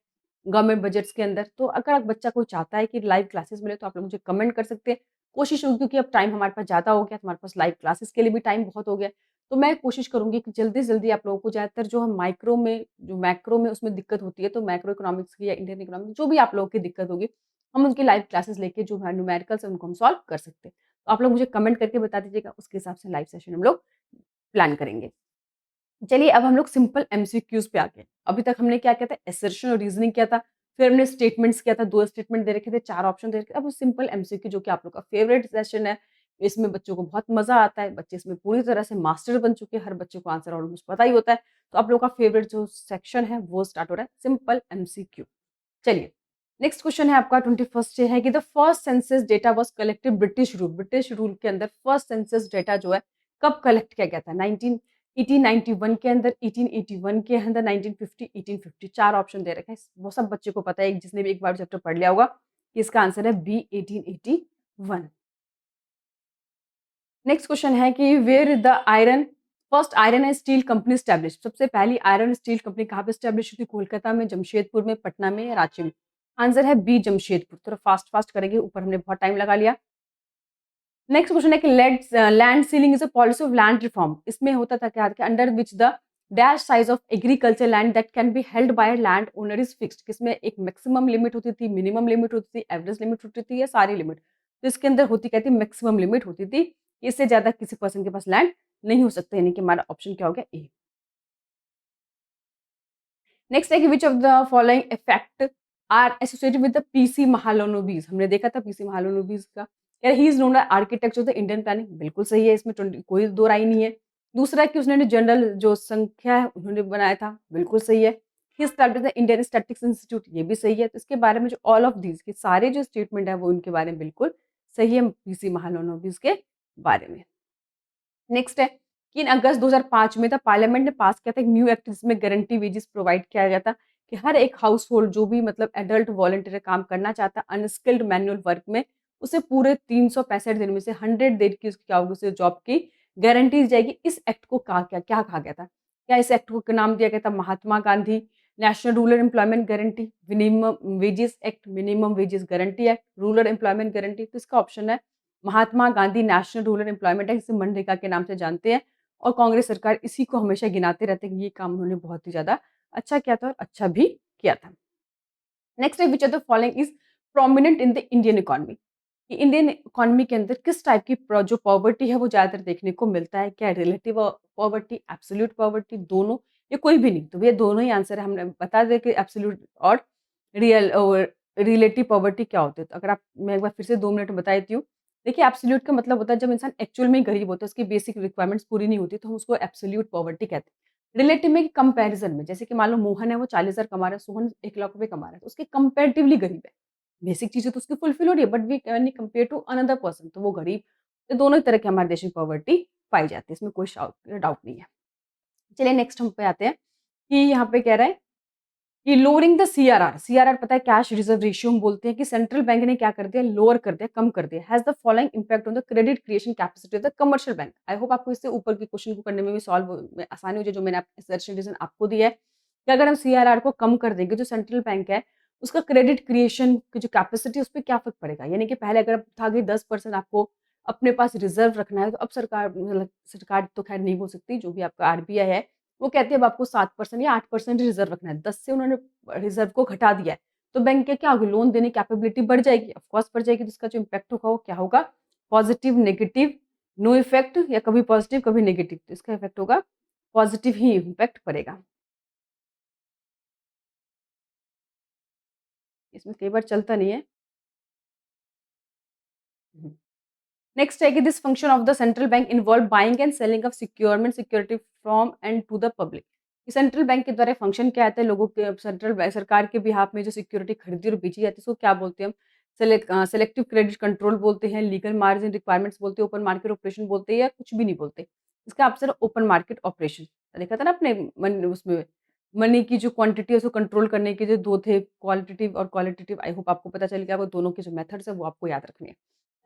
गवर्नमेंट बजट्स के अंदर, तो अगर आप बच्चा कोई चाहता है कि लाइव क्लासेस मिले तो आप लोग मुझे कमेंट कर सकते हैं। कोशिश होगी, क्योंकि अब टाइम हमारे पास ज़्यादा हो गया, हमारे पास लाइव क्लासेस के लिए भी टाइम बहुत हो गया, तो मैं कोशिश करूँगी कि जल्दी से जल्दी आप लोगों को ज़्यादातर जो हम माइक्रो में जो मैक्रो में उसमें दिक्कत होती है, तो मैक्रो इकोनॉमिक्स की या इंडियन इकोनॉमिक्स जो भी आप लोगों की दिक्कत होगी, हम उनकी लाइव क्लासेस लेके जो है न्यूमेरिकल्स है उनको हम सॉल्व कर सकते हैं। तो आप लोग मुझे कमेंट करके बता दीजिएगा, उसके हिसाब से लाइव सेशन हम लोग प्लान करेंगे। चलिए अब हम लोग सिंपल एमसीक्यूज़ पे आ गए। अभी तक हमने क्या किया था, असर्शन और रीज़निंग किया था, फिर हमने स्टेटमेंट्स किया था, 2 स्टेटमेंट दे रखे थे, 4 ऑप्शन दे रखे थे। अब सिंपल एमसीक्यू जो कि आप लोग का फेवरेट सेशन है, इसमें बच्चों को बहुत मज़ा आता है, बच्चे इसमें पूरी तरह से मास्टर बन चुके हैं, हर बच्चे को आंसर ऑलमोस्ट पता ही होता है। तो आप लोग का फेवरेट जो सेक्शन है वो स्टार्ट हो रहा है, सिंपल एमसीक्यू। चलिए, नेक्स्ट क्वेश्चन है आपका 21st है कि the first census data was collected British rule. British rule के अंदर फर्स्ट सेंसस डेटा जो है कब कलेक्ट किया गया था? 1891 के अंदर, 1881 के अंदर, 1950, 1850। 4 ऑप्शन दे रखे हैं। वो सब बच्चे को पता है, जिसने भी एक बार चैप्टर पढ़ लिया होगा कि इसका आंसर है बी 1881। नेक्स्ट क्वेश्चन है कि where the iron first iron and steel company established. सबसे पहली आयरन स्टील कंपनी कहाँ पे एस्टैब्लिश हुई थी? कोलकाता में, जमशेदपुर में, पटना में या रांची में? आंसर है बी जमशेदपुर। थोड़ा फास्ट फास्ट करेंगे, ऊपर हमने बहुत टाइम लगा लिया। नेक्स्ट क्वेश्चन है कि land ceiling is a policy of land reform. इसमें होता था क्या कि under which the dash size of agriculture land that can be held by land owner is fixed. किसमें एक मैक्सिमम लिमिट होती थी, मिनिमम लिमिट होती थी, एवरेज लिमिट होती थी या सारी लिमिट? तो इसके अंदर होती क्या थी, मैक्सिमम लिमिट होती थी। इससे ज्यादा किसी पर्सन के पास लैंड नहीं हो सकता, यानी कि हमारा ऑप्शन क्या हो गया, ए। नेक्स्ट है कि which of the following effect are associated with the PC Mahalanobis. हमने देखा था पीसी महालनोबिस का, यार he is known as architect of the Indian planning. बिल्कुल सही है, इसमें 20 कोई दो राय नहीं है। दूसरा कि उसने जनरल जो संख्या है उन्होंने बनाया था, बिल्कुल सही है। ही established the Indian statistics institute, ये भी सही है। तो इसके बारे में जो ऑल ऑफ दीज के सारे जो स्टेटमेंट है वो इनके बारे में बिल्कुल सही है, पीसी महालनोबिस के बारे में। नेक्स्ट है कि इन अगस्त 2005 में द पार्लियामेंट ने पास किया था एक न्यू एक्ट, जिसमें गारंटी वेजेस प्रोवाइड किया गया था कि हर एक हाउस होल्ड जो भी मतलब एडल्ट वॉलंटियर काम करना चाहता है अनस्किल्ड मैनुअल वर्क में, उसे पूरे 365 दिन में से 100 दिन की उसकी क्या होगी, उसे जॉब की गारंटी दी जाएगी। इस एक्ट को कहा क्या क्या कहा गया था? क्या इस एक्ट को नाम दिया गया था Mahatma Gandhi national rural employment guarantee, minimum wages act, minimum wages guarantee act, rural employment guarantee? तो इसका ऑप्शन है Mahatma Gandhi national rural employment act, जिसे मनरेगा के नाम से जानते हैं। और कांग्रेस सरकार इसी को हमेशा गिनाते रहते हैं कि ये काम उन्होंने बहुत ही ज़्यादा अच्छा किया था और अच्छा भी किया था। नेक्स्ट है विच of the following is prominent in the Indian economy, कि इंडियन इकोनॉमी के अंदर किस टाइप की जो पॉवर्टी है वो ज़्यादातर देखने को मिलता है। क्या रिलेटिव पॉवर्टी, एब्सोल्यूट पॉवर्टी, दोनों या कोई भी नहीं? तो भैया दोनों ही आंसर है। हमने बता दिया कि एब्सोल्यूट और रियल रिलेटिव पॉवर्टी क्या होती है। तो अगर आप मैं एक बार फिर से 2 मिनट में बता देती हूँ। देखिए एब्सोल्यूट का मतलब होता है जब इंसान एक्चुअल में ही गरीब होता है, उसकी बेसिक रिक्वायरमेंट्स पूरी नहीं होती, तो हम उसको एब्सोल्यूट पॉवर्टी कहते हैं। रिलेटिव में कंपैरिज़न में, जैसे कि मान लो मोहन है वो 40,000 कमा रहा है, सोहन 1 लाख रुपए कमा रहा है, तो उसके कंपैरेटिवली गरीब है। बेसिक चीज़ें तो उसकी फुलफिल हो रही है, but we when we compare to another person, तो वो गरीब। तो दोनों ही तरह की हमारे देश में पॉवर्टी पाई जाती है, इसमें कोई डाउट नहीं है। चलिए नेक्स्ट हम पे आते हैं कि यहाँ पे कह रहा है कि लोअरिंग द सीआरआर, सीआरआर पता है कैश रिजर्व रेशियो हम बोलते हैं, कि सेंट्रल बैंक ने क्या कर दिया, लोअर कर दिया, कम कर दिया। Has the following impact on the credit creation capacity of the commercial bank. I hope आपको इससे ऊपर के क्वेश्चन को करने में भी सॉल्व आसानी हो जाए, जो मैंने सर्च रीजन आपको दिया है कि अगर हम सीआरआर को कम कर देंगे, जो सेंट्रल बैंक है उसका क्रेडिट क्रिएशन की जो कैपेसिटी है उस पर क्या फर्क पड़ेगा। यानी कि पहले अगर था कि 10% आपको अपने पास रिजर्व रखना है, तो अब सरकार मतलब सरकार तो खैर नहीं बोल सकती, जो भी आपका आरबीआई है वो कहती है अब आपको 7% या 8% रिजर्व रखना है। 10 से उन्होंने रिजर्व को घटा दिया है, तो बैंक के क्या होगी, लोन देने की कैपेबिलिटी बढ़ जाएगी, ऑफ कोर्स बढ़ जाएगी। तो इसका जो इम्पैक्ट होगा वो क्या होगा, पॉजिटिव, नेगेटिव, नो इफेक्ट, या कभी पॉजिटिव कभी नेगेटिव। तो इसका इफेक्ट होगा पॉजिटिव ही इम्पैक्ट पड़ेगा। इसमें कई बार चलता नहीं है। नेक्स्ट है कि this function of the central bank involve buying and selling of securement security from and to the public. Central bank के द्वारा फंक्शन क्या आता है, लोगों के सेंट्रल बैंक सरकार के बिहाफ में जो सिक्योरिटी खरीदी और बेची जाती है उसको क्या बोलते हैं हम, सेलेक्टिव क्रेडिट कंट्रोल बोलते हैं, लीगल मार्जिन रिक्वायरमेंट्स बोलते हैं, ओपन मार्केट ऑपरेशन बोलते हैं, या कुछ भी नहीं बोलते। इसका आंसर ओपन मार्केट ऑपरेशन। देखा था ना अपने उसमें मनी की जो क्वांटिटी है उसको कंट्रोल करने के जो दो थे, क्वालिटेटिव और क्वालिटेटिव। आई होप आपको पता चल गया, वो दोनों के जो मेथड्स है वो आपको याद रखने हैं।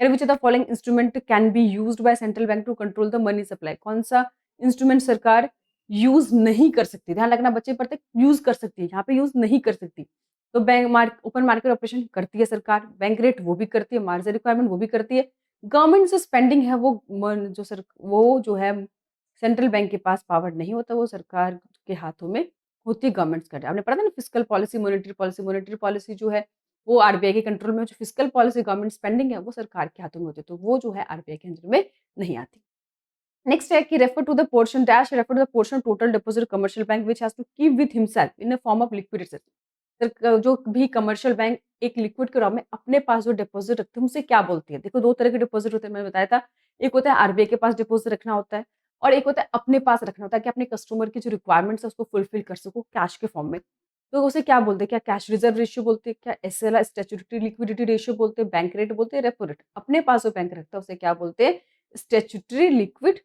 which of the following instrument can be used by central bank to control the money supply? कौन सा इंस्ट्रूमेंट सरकार यूज नहीं कर सकती, ध्यान रखना बच्चे पढ़ते यूज कर सकती है, यहाँ पे यूज नहीं कर सकती। तो ओपन मार्केट ऑपरेशन करती है सरकार, बैंक रेट वो भी करती है, मार्जिन रिक्वायरमेंट वो भी करती है। गवर्नमेंट जो स्पेंडिंग है वो वो जो है सेंट्रल बैंक के पास पावर नहीं होता, वो सरकार के हाथों में होती है, गवर्नमेंट्स का। आपने पढ़ा था ना फिस्कल पॉलिसी, मॉनेटरी पॉलिसी जो है वो आरबीआई के कंट्रोल में। जो फिस्कल पॉलिसी गवर्नमेंट स्पेंडिंग है वो सरकार के हाथों में होती है, तो वो जो है आरबीआई के अंडर में नहीं आती। नेक्स्ट है कि refer to the portion total deposit commercial bank which has to keep with himself in a form of liquid asset. जो भी कमर्शियल बैंक एक लिक्विड के रूप में अपने पास जो डिपॉजिट रखते हैं उसे क्या बोलती है। देखो दो तरह के डिपॉजिट होते हैं, मैंने बताया था। एक होता है आरबीआई के पास डिपॉजिट रखना होता है, और एक होता है अपने पास रखना होता है कि अपने कस्टमर की जो रिक्वायरमेंट्स है उसको फुलफिल कर सको कैश के फॉर्म में। तो उसे क्या बोलते हैं, क्या कैश रिजर्व रेशियो बोलते हैं, क्या एसएलआर स्टैट्यूटरी लिक्विडिटी रेशियो बोलते हैं, बैंक रेट बोलते हैं, रेपो रेट। अपने पास जो बैंक रखता है उसे क्या बोलते हैं, स्टैट्यूटरी लिक्विड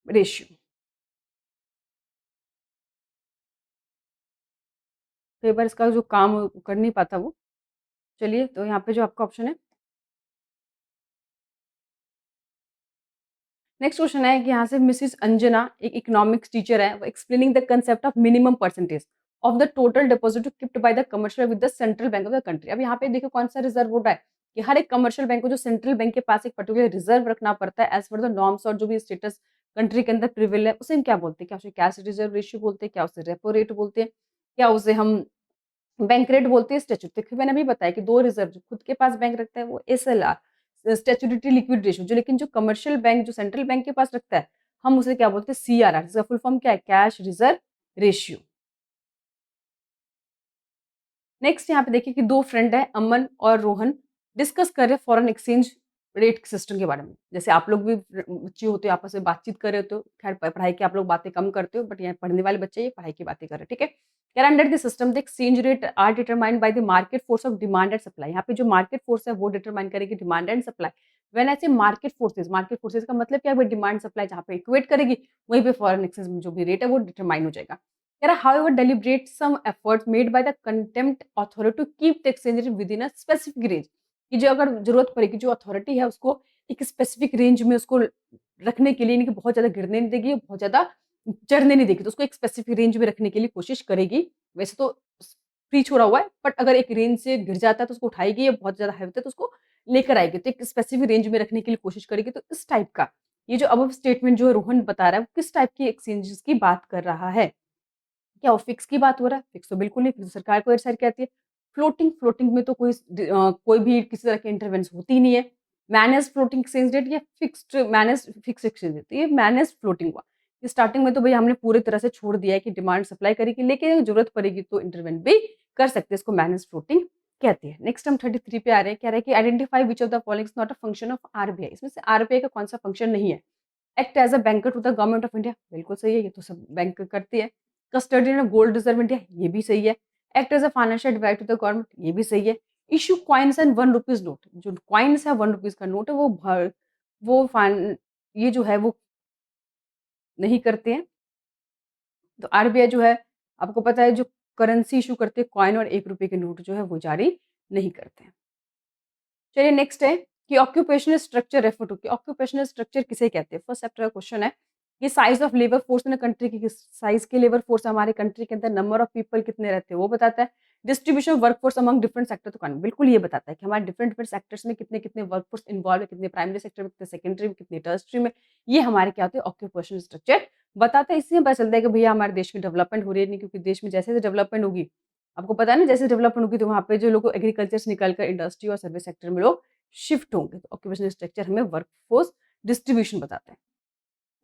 रेशियो। कई बार इसका जो काम कर नहीं पाता वो। चलिए तो यहाँ पे जो आपका ऑप्शन है, नेक्स्ट क्वेश्चन है कि यहाँ से मिसेस अंजना एक इकोनॉमिक्स टीचर है, वो explaining the concept of minimum percentage of the total deposit keeped by the commercial with the central bank of the country. अब यहाँ पे देखो कौन सा रिजर्व होता है, कि हर एक कमर्शियल बैंक को जो सेंट्रल बैंक के पास एक पर्टिकुलर रिजर्व रखना पड़ता है एज पर द नॉर्म्स, और जो भी स्टेटस कंट्री के अंदर प्रिवेल है उसे हम क्या बोलते हैं, क्या उसे कैश रिजर्व रेशियो बोलते हैं, क्या उसे रेपो रेट बोलते हैं, क्या उसे हम बैंक रेट बोलते हैं, स्टैट्यूट। देखिए मैंने अभी बताया कि दो रिजर्व जो खुद के पास बैंक रखता है वो एसएलआर स्टैट्यूटरी लिक्विड रेशियो, जो लेकिन जो कमर्शियल बैंक जो सेंट्रल बैंक के पास रखता है हम उसे क्या बोलते हैं, सीआरआर, जिसका फुल फॉर्म क्या है, कैश रिजर्व रेशियो। नेक्स्ट यहाँ पे देखिए कि दो फ्रेंड है अमन और रोहन, डिस्कस कर रहे हैं फॉरेन एक्सचेंज रेट सिस्टम के बारे में। जैसे आप लोग भी बच्चे होते हो, आपस में बातचीत कर रहे होते हो, खैर पढ़ाई की आप लोग बातें कम करते हो, बट यहाँ पढ़ने वाले बच्चे ये पढ़ाई की बातें कर रहे हैं, ठीक है। यार under the system the exchange rate are determined by the market force of demand and supply. यहाँ पे जो मार्केट फोर्स है वो डिटरमाइन करेगी डिमांड एंड सप्लाई। व्हेन ऐसे मार्केट फोर्सेज का मतलब क्या है, डिमांड सप्लाई जहाँ पे इक्वेट करेगी वहीं पे फॉरेन एक्सचेंज में जो भी रेट है वो डिटरमाइन हो जाएगा। However, deliberate some efforts made by the contempt authority to keep the exchange rate within a specific range। कि जो अगर जरूरत पड़ेगी जो अथॉरिटी है उसको एक स्पेसिफिक रेंज में उसको रखने के लिए, यानी कि बहुत ज्यादा गिरने नहीं देगी, बहुत ज्यादा चढ़ने नहीं देगी, तो उसको एक स्पेसिफिक रेंज में रखने के लिए कोशिश करेगी। वैसे तो फ्री छोड़ा हुआ है, बट अगर एक रेंज से गिर जाता है तो उसको उठाएगी, या बहुत ज्यादा है तो उसको लेकर आएगी, तो एक स्पेसिफिक रेंज में रखने के लिए कोशिश करेगी। तो इस टाइप का ये जो अब स्टेटमेंट जो रोहन बता रहा है वो किस टाइप की एक्सचेंजेस की बात कर रहा है। क्या वो फिक्स की बात हो रहा है? फिक्स तो बिल्कुल नहीं, फिक्स तो सरकार को डिसाइड कहती है। फ्लोटिंग में तो कोई भी किसी तरह की इंटरवेंशन होती ही नहीं है। मैनेज फ्लोटिंग एक्सचेंज रेट या मैनेज फिक्स्ड एक्सचेंज रेट, ये मैनेज फ्लोटिंग हुआ। स्टार्टिंग में तो भई हमने पूरी तरह से छोड़ दिया है कि डिमांड सप्लाई करेगी, लेकिन ज़रूरत पड़ेगी तो इंटरवेंट भी कर सकते हैं, इसको मैनेज फ्लोटिंग कहते हैं। नेक्स्ट हम 33 पे आ रहे हैं, कह रहे हैं कि identify which of the following is not a function of RBI. इसमें से आरबीआई का कौन-सा फंक्शन नहीं है? Act as a banker to the government of India, बिल्कुल सही है, ये तो सब बैंक करती है। Custodian of gold reserve India, ये भी सही है। Act as a financial adviser to the government, ये भी सही है। Issue coins and 1 rupees note, जो कॉइन्स है 1 रुपीज़ का नोट है वो फाइन ये जो है वो नहीं करते हैं। तो आरबीआई जो है, आपको पता है जो करेंसी इश्यू करते हैं, कॉइन और 1 रुपए के नोट जो है वो जारी नहीं करते हैं। चलिए नेक्स्ट है कि ऑक्यूपेशनल स्ट्रक्चर रेफर टू, कि ऑक्यूपेशनल स्ट्रक्चर किसे कहते हैं? फर्स्ट चैप्टर का क्वेश्चन है कि size of labour force in a country की किस साइज के लेबर फोर्स हमारे कंट्री के अंदर, नंबर ऑफ पीपल कितने रहते हैं वो बताता है। Distribution work force among different sector, तो कौन बिल्कुल ये बताता है कि हमारे डिफरेंट डिफरेंट सेक्टर्स में कितने कितने वर्क फोर्स इन्वॉल्व है, कितने प्राइमरी सेक्टर में, कितने सेकेंडरी में, कितने टर्सरी में। ये हमारे क्या होते हैं? ऑक्यूपेशनल स्ट्रक्चर बताता है। इससे पता चलता है कि भैया हमारे देश की डेवलपमेंट हो रही है नहीं, क्योंकि देश में जैसे जैसे डेवलपमेंट होगी, आपको पता है ना, जैसे डेवलपमेंट होगी तो वहाँ पे जो लोग एग्रीकल्चर से निकलकर इंडस्ट्री और सर्विस सेक्टर में लोग शिफ्ट होंगे। तो ऑक्यूपेशनल स्ट्रक्चर हमें वर्कफोर्स डिस्ट्रीब्यूशन बताता है।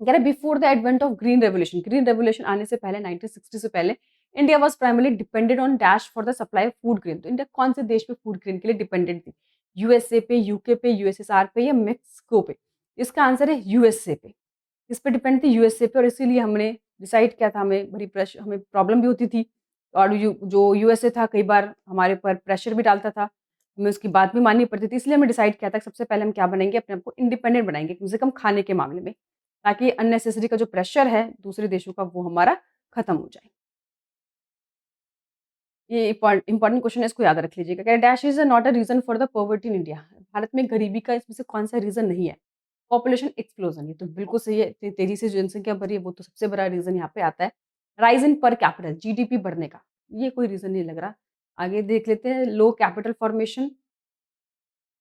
कह रहा है before the advent of green revolution आने से पहले 1960 से पहले India was primarily dependent on dash for the supply of food grain. तो इंडिया कौन से देश पे फूड ग्रेन के लिए डिपेंडेंट थी? यूएसए पे, यूके पे, यूएसएसआर पे या मेक्सिको पे? इसका आंसर है यूएसए पे। इस पे डिपेंड थी यूएसए पे, और इसीलिए हमने डिसाइड किया था, हमें प्रॉब्लम भी होती थी, और जो यूएसए था कई बार हमारे ऊपर प्रेशर भी डालता था, हमें उसकी बात भी माननी पड़ती थी। इसलिए हमने डिसाइड किया था कि सबसे पहले हम क्या बनाएँगे, अपने आप को इंडिपेंडेंट बनाएँगे, कम से कम खाने के मामले में, ताकि अननेसेसरी का जो प्रेशर है दूसरे देशों का वो हमारा खत्म हो जाए। ये इम्पोर्टेंट क्वेश्चन है, इसको याद रख लीजिएगा। कह रहा है dash is not a reason for the poverty in India. Bharat में गरीबी का इसमें से कौन-सा रीज़न नहीं है? पॉपुलेशन एक्सप्लोजन, ये तो बिल्कुल सही है, इतनी तेज़ी से जनसंख्या बढ़ रही है, वो तो सबसे बड़ा रीज़न यहाँ पे आता है। राइज़ इन पर कैपिटल, जीडीपी बढ़ने का, ये कोई रीज़न नहीं लग रहा। आगे देख लेते हैं, लो कैपिटल फॉर्मेशन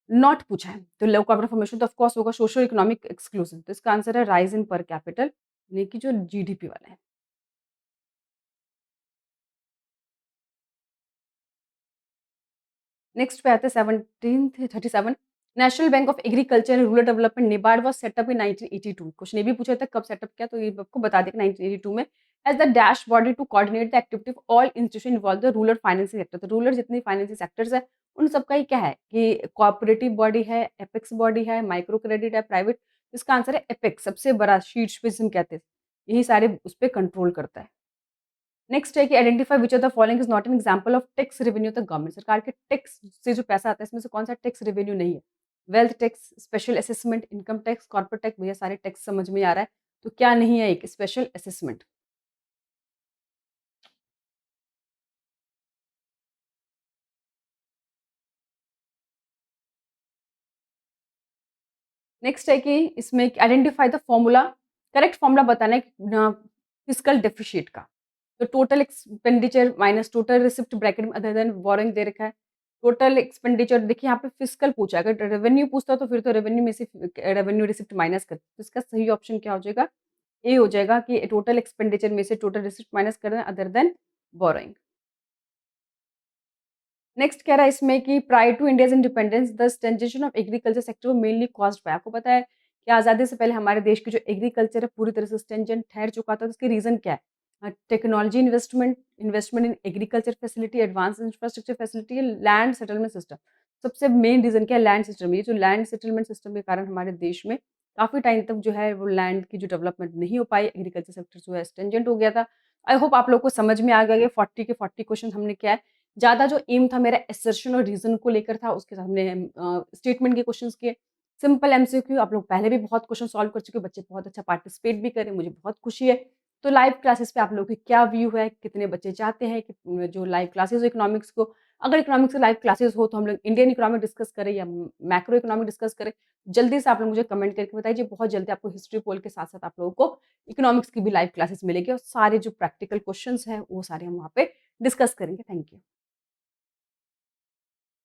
नॉट पूछा है, तो लो कैपिटल फॉर्मेशन तो ऑफ कोर्स होगा सोशो इकोनॉमिक एक्सक्लूजन, तो इसका आंसर है राइज़ इन पर कैपिटल, यानी कि जो जीडीपी वाला है। नेक्स्ट पे आते हैं 1737, National Bank of Agriculture and Rural Development NABARD was set up in 1982। Question ये भी पूछा था कब सेटअप किया, तो ये आपको बता दें कि 1982 में, as the dash body to coordinate the activity of all institution involve the rural financing sector. तो रूरल जितनी फाइनेंसिंग सेक्टर्स है उन सबका ही क्या है कि कोऑपरेटिव बॉडी है, एपेक्स बॉडी है, माइक्रो क्रेडिट है, प्राइवेट। इसका आंसर है एपेक्स, सबसे बड़ा शीर्ष पे जिसे कहते हैं, यही सारे उस पे कंट्रोल करता है। नेक्स्ट है कि identify which of the following is not an example of tax revenue the government. सरकार के टैक्स से जो पैसा आता है इसमें से कौन सा टैक्स रेवेन्यू नहीं है? Wealth tax, special assessment, income tax, corporate tax, भैया सारे टैक्स समझ में आ रहा है, तो क्या नहीं है? एक स्पेशल असेसमेंट। नेक्स्ट है कि इसमें identify the formula, correct formula बताना है फिस्कल डेफिसिट का। तो total expenditure minus total receipt, bracket में अदर देन बोरोइंग दे रखा है। टोटल एक्सपेंडिचर देखिए यहाँ पे फिस्कल पूछा है, अगर रेवेन्यू पूछता तो फिर तो रेवेन्यू में से रेवेन्यू रिसिप्ट माइनस कर, तो इसका सही ऑप्शन क्या हो जाएगा? ए हो जाएगा कि टोटल एक्सपेंडिचर में से टोटल रिसिप्ट माइनस करना अदर देन बोरोइंग। नेक्स्ट कह रहा है इसमें कि prior to India's independence the stagnation of agriculture sector mainly caused by. आपको पता है कि आज़ादी से पहले हमारे देश की जो एग्रीकल्चर है पूरी तरह से स्टेंजेंट ठहर चुका था, तो इसके रीज़न क्या है? Technology investment, investment in agriculture facility, advance infrastructure facility, land settlement system. सबसे मेन रीज़न क्या है? Land system. ये जो लैंड सेटलमेंट सिस्टम के कारण हमारे देश में काफ़ी टाइम तक जो है वो लैंड की जो डेवलपमेंट नहीं हो पाई, एग्रीकल्चर सेक्टर जो है स्टेंजेंट हो गया था। आई होप आप लोग को समझ में आ गया कि 40 के 40 क्वेश्चन हमने क्या है, ज़्यादा जो एम था मेरा असर्शन और रीज़न को लेकर था, उसके साथ हमने स्टेटमेंट के क्वेश्चंस किए। सिंपल एमसीक्यू, आप लोग पहले भी बहुत क्वेश्चन सॉल्व कर चुके हो, बच्चे बहुत अच्छा पार्टिसिपेट भी करें, मुझे बहुत खुशी है। तो लाइव क्लासेस पे आप लोगों की क्या व्यू है? कितने बच्चे चाहते हैं कि जो लाइव क्लासेस हो इकोनॉमिक्स को? अगर इकोनॉमिक्स की लाइव क्लासेस हो तो हम लोग इंडियन इकोनॉमिक डिस्कस करें या मैक्रो इकोनॉमिक डिस्कस करें? जल्दी से आप लोग मुझे कमेंट करके बताइए। बहुत जल्दी आपको हिस्ट्री पोल के साथ-साथ आप लोगों को इकोनॉमिक्स की भी लाइव क्लासेस मिलेगी, और सारे जो प्रैक्टिकल क्वेश्चंस हैं वो सारे हम वहाँ पे डिस्कस करेंगे। Thank you.